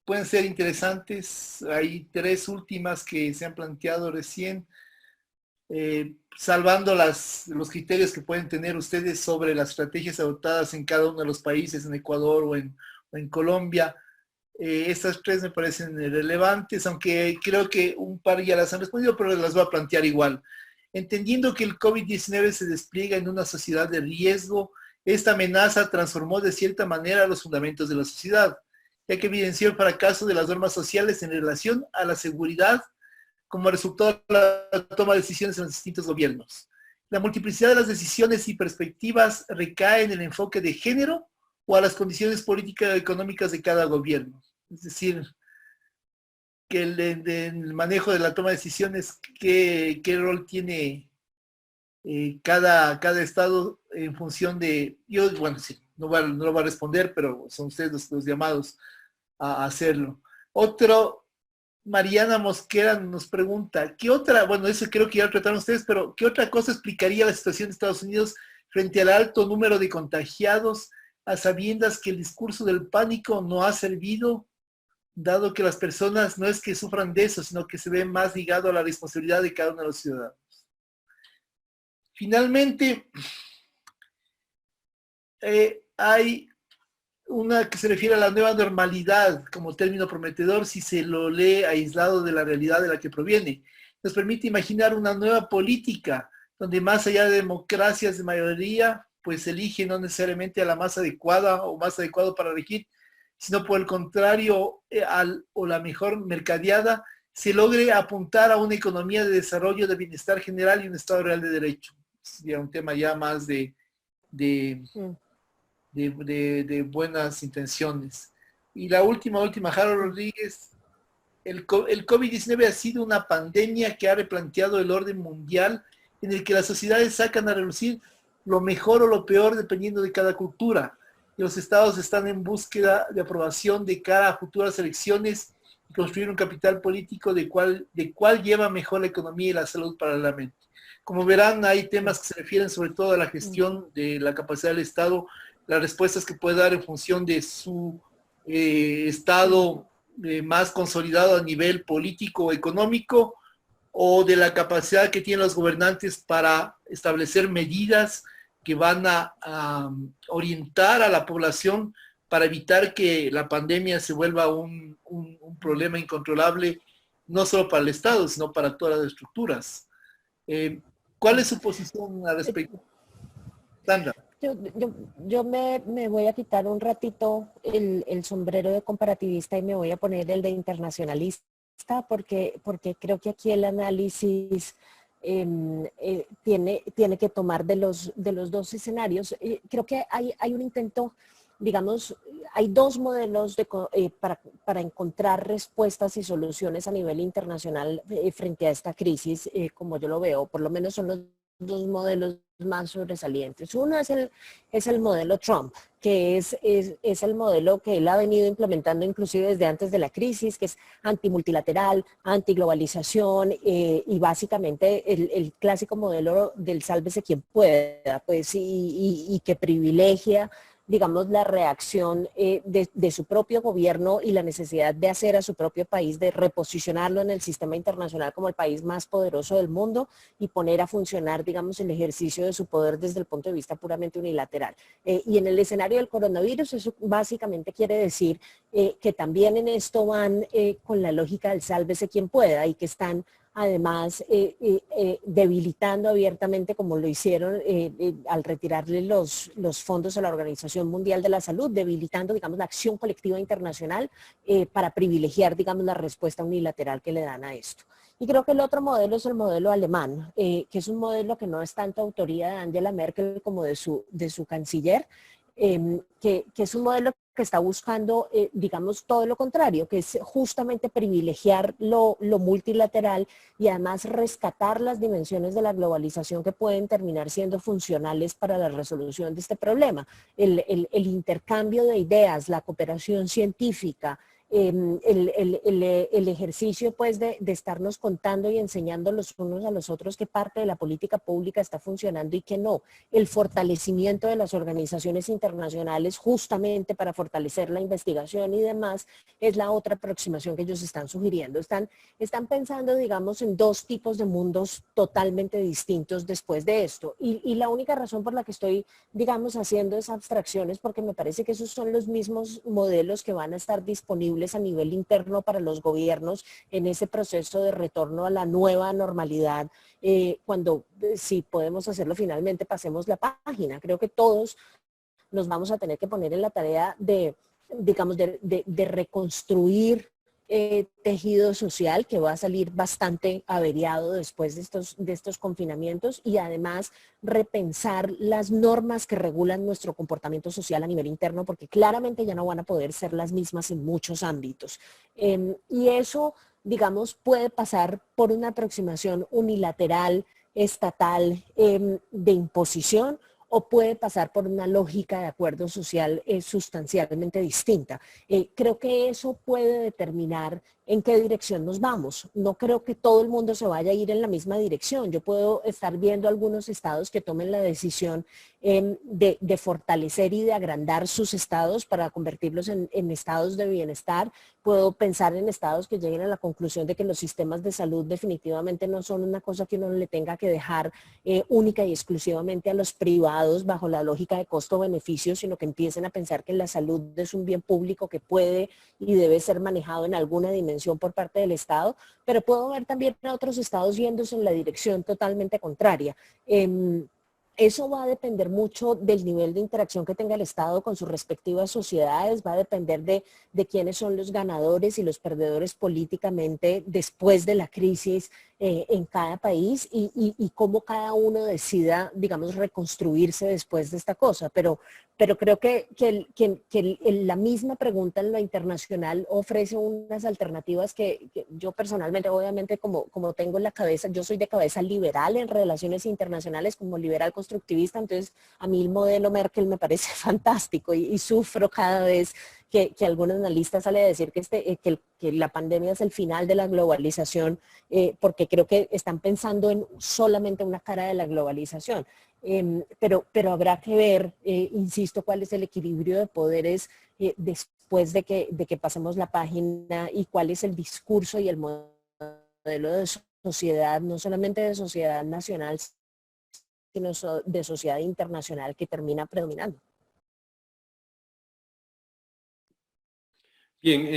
Speaker 2: pueden ser interesantes. Hay 3 últimas que se han planteado recién, salvando los criterios que pueden tener ustedes sobre las estrategias adoptadas en cada uno de los países, en Ecuador o en Colombia. Estas tres me parecen relevantes, aunque creo que un par ya las han respondido, pero las voy a plantear igual. Entendiendo que el COVID-19 se despliega en una sociedad de riesgo, esta amenaza transformó de cierta manera los fundamentos de la sociedad, ya que evidenció el fracaso de las normas sociales en relación a la seguridad como resultado de la toma de decisiones en los distintos gobiernos. La multiplicidad de las decisiones y perspectivas recae en el enfoque de género o a las condiciones políticas y económicas de cada gobierno. Es decir, que el manejo de la toma de decisiones, qué rol tiene cada estado en función de... Yo, bueno, sí, no lo voy a responder, pero son ustedes los llamados a hacerlo. Otro, Mariana Mosquera nos pregunta, ¿qué otra, bueno, eso creo que ya lo trataron ustedes, pero ¿qué otra cosa explicaría la situación de Estados Unidos frente al alto número de contagiados, a sabiendas que el discurso del pánico no ha servido, dado que las personas no es que sufran de eso, sino que se ve más ligado a la responsabilidad de cada uno de los ciudadanos? Finalmente, hay una que se refiere a la nueva normalidad como término prometedor si se lo lee aislado de la realidad de la que proviene. Nos permite imaginar una nueva política donde más allá de democracias de mayoría, pues elige no necesariamente a la más adecuada o más adecuado para regir, sino por el contrario, o la mejor mercadeada, se logre apuntar a una economía de desarrollo, de bienestar general y un Estado real de derecho. Sería un tema ya más de buenas intenciones. Y la última, Harold Rodríguez, el COVID-19 ha sido una pandemia que ha replanteado el orden mundial en el que las sociedades sacan a relucir lo mejor o lo peor dependiendo de cada cultura. Y los estados están en búsqueda de aprobación de cara a futuras elecciones y construir un capital político de cuál lleva mejor la economía y la salud paralelamente. Como verán, hay temas que se refieren sobre todo a la gestión de la capacidad del Estado, las respuestas que puede dar en función de su Estado más consolidado a nivel político o económico, o de la capacidad que tienen los gobernantes para establecer medidas que van a orientar a la población para evitar que la pandemia se vuelva un problema incontrolable, no solo para el Estado, sino para todas las estructuras. ¿Cuál es su posición al respecto? Sandra.
Speaker 1: Yo me voy a quitar un ratito el sombrero de comparativista y me voy a poner el de internacionalista, porque creo que aquí el análisis tiene que tomar de los dos escenarios. Creo que hay un intento, digamos, hay dos modelos para encontrar respuestas y soluciones a nivel internacional frente a esta crisis, como yo lo veo, por lo menos son los dos modelos más sobresalientes. Uno es el modelo Trump, que es el modelo que él ha venido implementando inclusive desde antes de la crisis, que es antimultilateral, antiglobalización y básicamente el clásico modelo del sálvese quien pueda, pues, y que privilegia, digamos, la reacción de su propio gobierno y la necesidad de hacer a su propio país, de reposicionarlo en el sistema internacional como el país más poderoso del mundo y poner a funcionar, digamos, el ejercicio de su poder desde el punto de vista puramente unilateral. Y en el escenario del coronavirus, eso básicamente quiere decir que también en esto van con la lógica del sálvese quien pueda y que están además debilitando abiertamente, como lo hicieron al retirarle los fondos a la Organización Mundial de la Salud, debilitando, digamos, la acción colectiva internacional para privilegiar, digamos, la respuesta unilateral que le dan a esto. Y creo que el otro modelo es el modelo alemán, que es un modelo que no es tanto autoría de Angela Merkel como de su canciller, que es un modelo que está buscando, digamos, todo lo contrario, que es justamente privilegiar lo multilateral y además rescatar las dimensiones de la globalización que pueden terminar siendo funcionales para la resolución de este problema. El intercambio de ideas, la cooperación científica, el ejercicio pues de estarnos contando y enseñando los unos a los otros qué parte de la política pública está funcionando y qué no, el fortalecimiento de las organizaciones internacionales justamente para fortalecer la investigación y demás, es la otra aproximación que ellos están sugiriendo. Están pensando, digamos, en dos tipos de mundos totalmente distintos después de esto, y la única razón por la que estoy, digamos, haciendo esa abstracción es porque me parece que esos son los mismos modelos que van a estar disponibles sostenibles a nivel interno para los gobiernos en ese proceso de retorno a la nueva normalidad. Cuando, si podemos hacerlo finalmente, pasemos la página. Creo que todos nos vamos a tener que poner en la tarea de, digamos, de reconstruir tejido social que va a salir bastante averiado después de estos confinamientos, y además repensar las normas que regulan nuestro comportamiento social a nivel interno, porque claramente ya no van a poder ser las mismas en muchos ámbitos. Y eso, digamos, puede pasar por una aproximación unilateral, estatal, de imposición, o puede pasar por una lógica de acuerdo social sustancialmente distinta. Creo que eso puede determinar en qué dirección nos vamos. No creo que todo el mundo se vaya a ir en la misma dirección. Yo puedo estar viendo algunos estados que tomen la decisión de fortalecer y de agrandar sus estados para convertirlos en estados de bienestar. Puedo pensar en estados que lleguen a la conclusión de que los sistemas de salud definitivamente no son una cosa que uno le tenga que dejar única y exclusivamente a los privados bajo la lógica de costo-beneficio, sino que empiecen a pensar que la salud es un bien público que puede y debe ser manejado en alguna dimensión por parte del Estado, pero puedo ver también a otros estados yéndose en la dirección totalmente contraria. Eso va a depender mucho del nivel de interacción que tenga el Estado con sus respectivas sociedades, va a depender de quiénes son los ganadores y los perdedores políticamente después de la crisis en cada país, y cómo cada uno decida, digamos, reconstruirse después de esta cosa. Pero creo que la misma pregunta en lo internacional ofrece unas alternativas que yo personalmente, obviamente, como tengo en la cabeza, yo soy de cabeza liberal en relaciones internacionales, como liberal constructivista, entonces a mí el modelo Merkel me parece fantástico, y sufro cada vez que algún analista sale a decir que la pandemia es el final de la globalización, porque creo que están pensando en solamente una cara de la globalización. Pero habrá que ver, insisto, cuál es el equilibrio de poderes después de que pasemos la página, y cuál es el discurso y el modelo de sociedad, no solamente de sociedad nacional, sino de sociedad internacional, que termina predominando.
Speaker 3: Bien,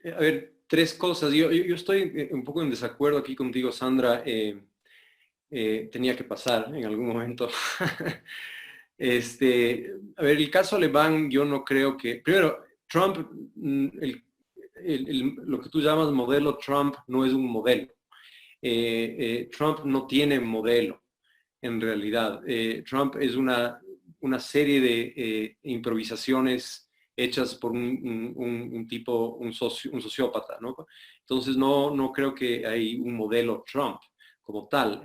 Speaker 3: a ver, tres cosas. Yo estoy un poco en desacuerdo aquí contigo, Sandra. Tenía que pasar en algún momento. A ver, el caso alemán, yo no creo que... Primero, Trump, lo que tú llamas modelo Trump no es un modelo. Trump no tiene modelo, en realidad. Trump es una serie de improvisaciones hechas por un tipo, un sociópata, ¿no? Entonces no creo que hay un modelo Trump como tal.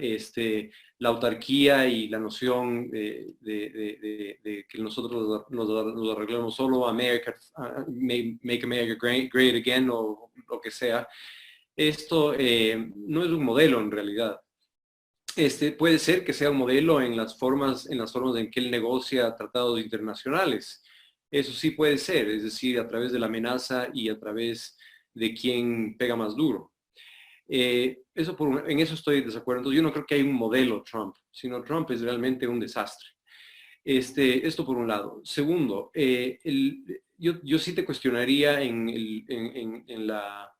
Speaker 3: La autarquía y la noción de que nosotros nos arreglamos solo, America, make America great again, o lo que sea, esto no es un modelo en realidad. Puede ser que sea un modelo en las formas en que él negocia tratados internacionales. Eso sí puede ser, es decir, a través de la amenaza y a través de quién pega más duro. En eso estoy de desacuerdo. Entonces, yo no creo que hay un modelo Trump, sino Trump es realmente un desastre. Esto por un lado. Segundo, yo sí te cuestionaría en la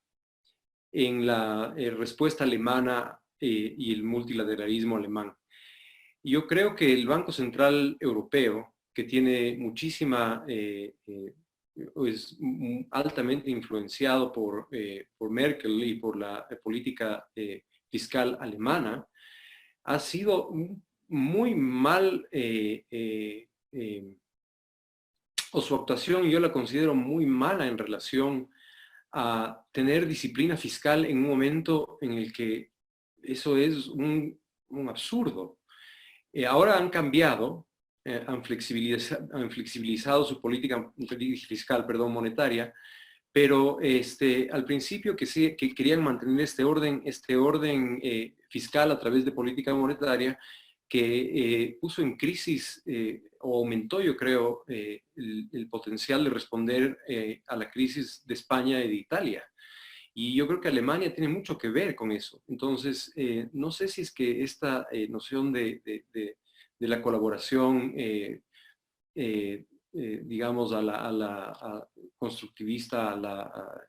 Speaker 3: respuesta alemana y el multilateralismo alemán. Yo creo que el Banco Central Europeo, que tiene muchísima, es altamente influenciado por Merkel y por la política fiscal alemana, ha sido muy mal, o su actuación yo la considero muy mala en relación a tener disciplina fiscal en un momento en el que eso es un absurdo. Ahora han cambiado, han flexibilizado su política fiscal, monetaria, pero al principio que querían mantener este orden fiscal a través de política monetaria, que puso en crisis o aumentó, yo creo, el potencial de responder a la crisis de España y de Italia. Y yo creo que Alemania tiene mucho que ver con eso. Entonces, no sé si es que esta noción de la colaboración digamos, a constructivista, a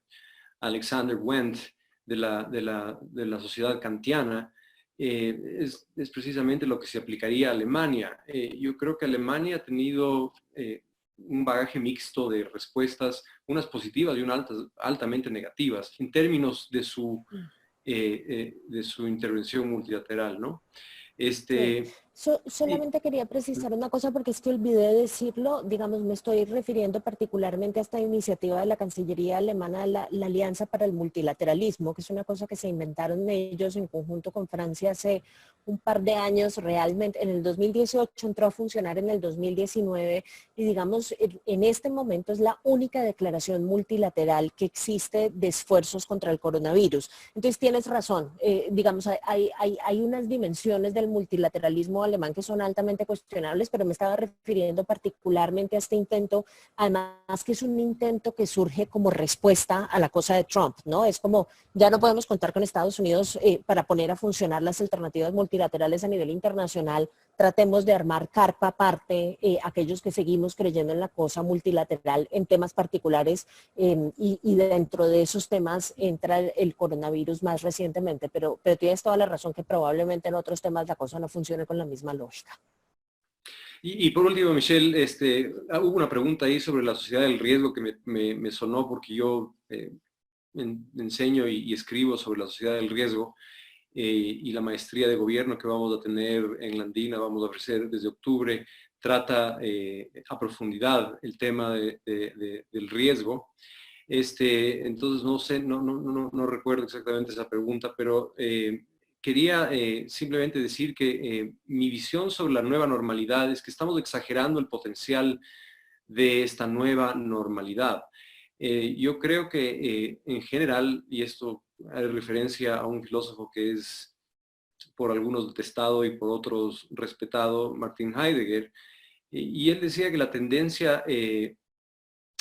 Speaker 3: Alexander Wendt de la sociedad kantiana, es precisamente lo que se aplicaría a Alemania. Yo creo que Alemania ha tenido un bagaje mixto de respuestas, unas positivas y unas altamente negativas, en términos de su intervención multilateral, ¿no?
Speaker 1: Sí. Solamente quería precisar una cosa porque es que olvidé decirlo, digamos, me estoy refiriendo particularmente a esta iniciativa de la Cancillería alemana, la Alianza para el Multilateralismo, que es una cosa que se inventaron ellos en conjunto con Francia hace un par de años realmente. En el 2018 entró a funcionar en el 2019 y digamos, en este momento es la única declaración multilateral que existe de esfuerzos contra el coronavirus. Entonces tienes razón, digamos, hay unas dimensiones del multilateralismo alemán que son altamente cuestionables, pero me estaba refiriendo particularmente a este intento, además que es un intento que surge como respuesta a la cosa de Trump, ¿no? Es como, ya no podemos contar con Estados Unidos para poner a funcionar las alternativas multilaterales a nivel internacional, tratemos de armar carpa aparte, aquellos que seguimos creyendo en la cosa multilateral en temas particulares y dentro de esos temas entra el coronavirus más recientemente, pero tienes toda la razón que probablemente en otros temas la cosa no funcione con la misma lógica.
Speaker 3: Y por último, Michelle, hubo una pregunta ahí sobre la sociedad del riesgo que me sonó porque yo enseño y escribo sobre la sociedad del riesgo y la maestría de gobierno que vamos a tener en la Andina, vamos a ofrecer desde octubre, trata a profundidad el tema del riesgo. Entonces, no sé, no recuerdo exactamente esa pregunta, pero quería simplemente decir que mi visión sobre la nueva normalidad es que estamos exagerando el potencial de esta nueva normalidad. Yo creo que en general, y esto hace referencia a un filósofo que es por algunos detestado y por otros respetado, Martin Heidegger, y él decía que la tendencia,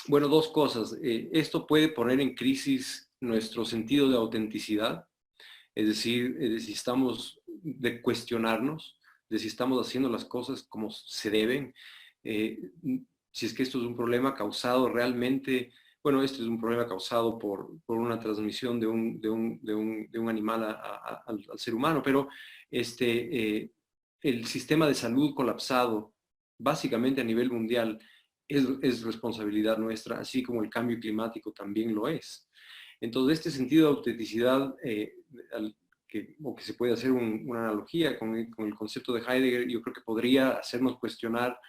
Speaker 3: bueno, dos cosas, esto puede poner en crisis nuestro sentido de autenticidad, es decir, si estamos de cuestionarnos, de si estamos haciendo las cosas como se deben, si es que esto es un problema causado realmente, bueno, este es un problema causado por una transmisión de un animal al ser humano, pero el sistema de salud colapsado, básicamente a nivel mundial, es responsabilidad nuestra, así como el cambio climático también lo es. Entonces, este sentido de autenticidad, o que se puede hacer una analogía con el concepto de Heidegger, yo creo que podría hacernos cuestionar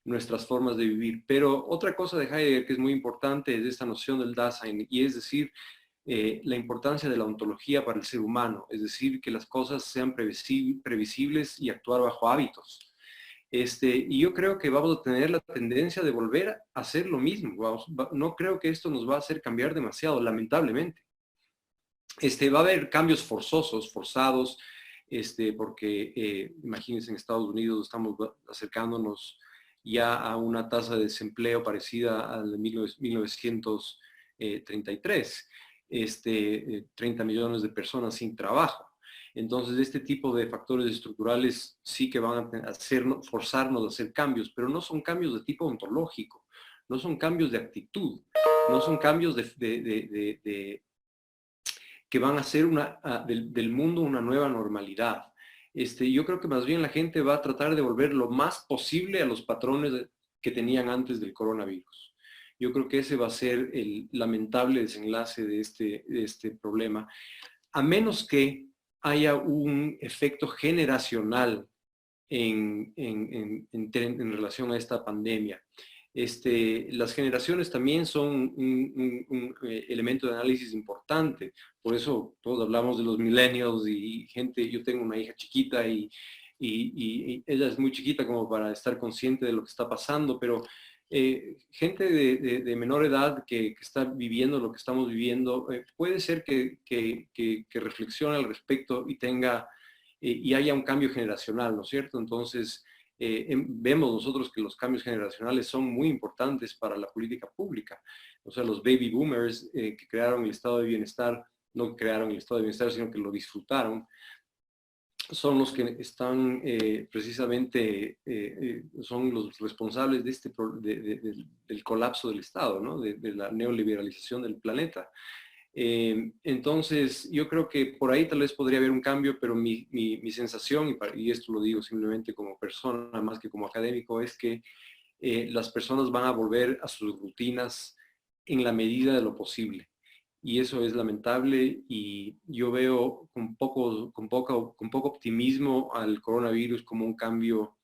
Speaker 3: nuestras formas de vivir. Pero otra cosa de Heidegger que es muy importante es esta noción del Dasein, y es decir, la importancia de la ontología para el ser humano, es decir, que las cosas sean previsibles y actuar bajo hábitos. Y yo creo que vamos a tener la tendencia de volver a hacer lo mismo. No creo que esto nos va a hacer cambiar demasiado, lamentablemente. Va a haber cambios forzados, porque imagínense, en Estados Unidos estamos acercándonos ya a una tasa de desempleo parecida a la de 1933, 30 millones de personas sin trabajo. Entonces, este tipo de factores estructurales sí que van a forzarnos a hacer cambios, pero no son cambios de tipo ontológico, no son cambios de actitud, no son cambios que van a hacer del mundo una nueva normalidad. Yo creo que más bien la gente va a tratar de volver lo más posible a los patrones que tenían antes del coronavirus. Yo creo que ese va a ser el lamentable desenlace de este problema, a menos que haya un efecto generacional en relación a esta pandemia. Las generaciones también son un elemento de análisis importante. Por eso todos hablamos de los millennials y gente, yo tengo una hija chiquita y ella es muy chiquita como para estar consciente de lo que está pasando, pero gente de menor edad que está viviendo lo que estamos viviendo, puede ser que reflexione al respecto y y haya un cambio generacional, ¿no es cierto? Entonces, vemos nosotros que los cambios generacionales son muy importantes para la política pública. O sea, los baby boomers que crearon el estado de bienestar, no crearon el estado de bienestar, sino que lo disfrutaron, son los que están precisamente, son los responsables de del colapso del Estado, ¿no? De la neoliberalización del planeta. Entonces, yo creo que por ahí tal vez podría haber un cambio, pero mi sensación, y esto lo digo simplemente como persona más que como académico, es que las personas van a volver a sus rutinas en la medida de lo posible. Y eso es lamentable, y yo veo con poco optimismo al coronavirus como un cambio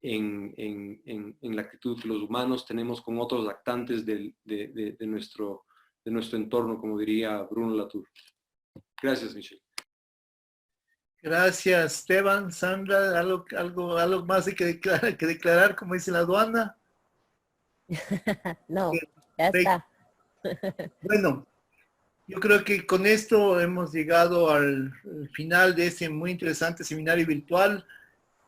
Speaker 3: en la actitud que los humanos tenemos con otros actantes de nuestro entorno, como diría Bruno Latour. Gracias, Michelle.
Speaker 2: Gracias, Esteban. Sandra, algo más hay que declarar, como dice la aduana.
Speaker 1: No, ya está.
Speaker 2: Bueno, yo creo que con esto hemos llegado al final de este muy interesante seminario virtual.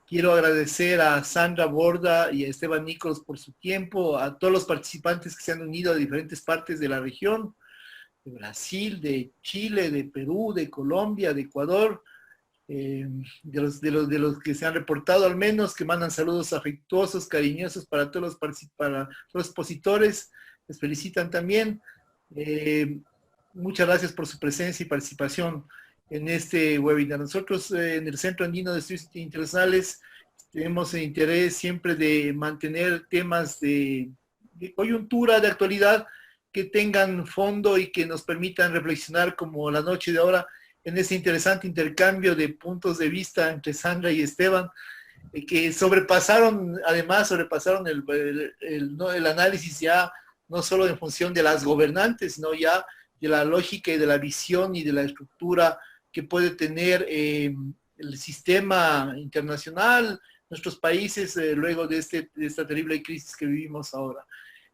Speaker 2: Quiero agradecer a Sandra Borda y a Esteban Nichols por su tiempo, a todos los participantes que se han unido de diferentes partes de la región, de Brasil, de Chile, de Perú, de Colombia, de Ecuador, de los que se han reportado al menos, que mandan saludos afectuosos, cariñosos para todos los expositores, les felicitan también. Muchas gracias por su presencia y participación en este webinar. Nosotros en el Centro Andino de Estudios Internacionales tenemos el interés siempre de mantener temas de coyuntura, de actualidad, que tengan fondo y que nos permitan reflexionar, como la noche de ahora, en ese interesante intercambio de puntos de vista entre Sandra y Esteban, que sobrepasaron el análisis ya no solo en función de las gobernantes, sino ya de la lógica y de la visión y de la estructura que puede tener el sistema internacional, nuestros países, luego de esta terrible crisis que vivimos ahora.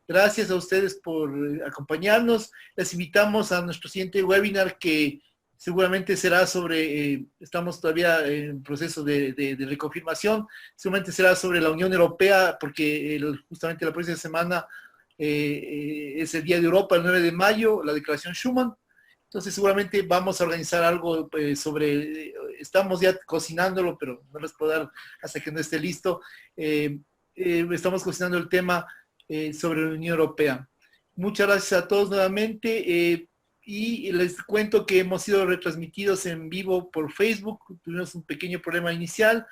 Speaker 2: Gracias a ustedes por acompañarnos. Les invitamos a nuestro siguiente webinar, que seguramente será sobre, estamos todavía en proceso de reconfirmación, seguramente será sobre la Unión Europea, porque justamente la próxima semana es el Día de Europa, el 9 de mayo, la Declaración Schuman. Entonces seguramente vamos a organizar algo sobre, estamos ya cocinándolo, pero no les puedo dar hasta que no esté listo. Estamos cocinando el tema sobre la Unión Europea. Muchas gracias a todos nuevamente, y les cuento que hemos sido retransmitidos en vivo por Facebook. Tuvimos un pequeño problema inicial,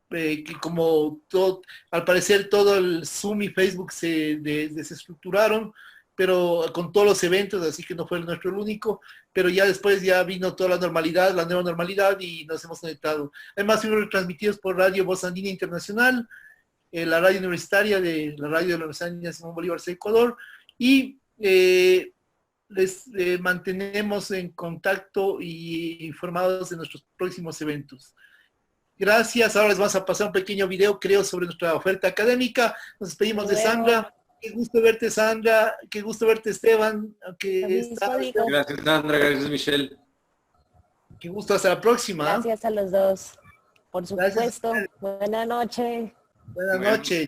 Speaker 2: que como todo, al parecer todo el Zoom y Facebook se desestructuraron, pero con todos los eventos, así que no fue nuestro el único, pero ya después ya vino toda la normalidad, la nueva normalidad, y nos hemos conectado. Además, fuimos retransmitidos por Radio Voz Andina Internacional, la radio universitaria de la radio de la Universidad Simón Bolívar de Ecuador, y les mantenemos en contacto y informados de nuestros próximos eventos. Gracias. Ahora les vamos a pasar un pequeño video, creo, sobre nuestra oferta académica. Nos despedimos de Sandra. Qué gusto verte, Sandra. Qué gusto verte, Esteban.
Speaker 3: Gracias, Sandra. Gracias, Michelle.
Speaker 2: Qué gusto. Hasta la próxima.
Speaker 1: Gracias a los dos. Por supuesto. Buenas noches.
Speaker 2: Buenas noches.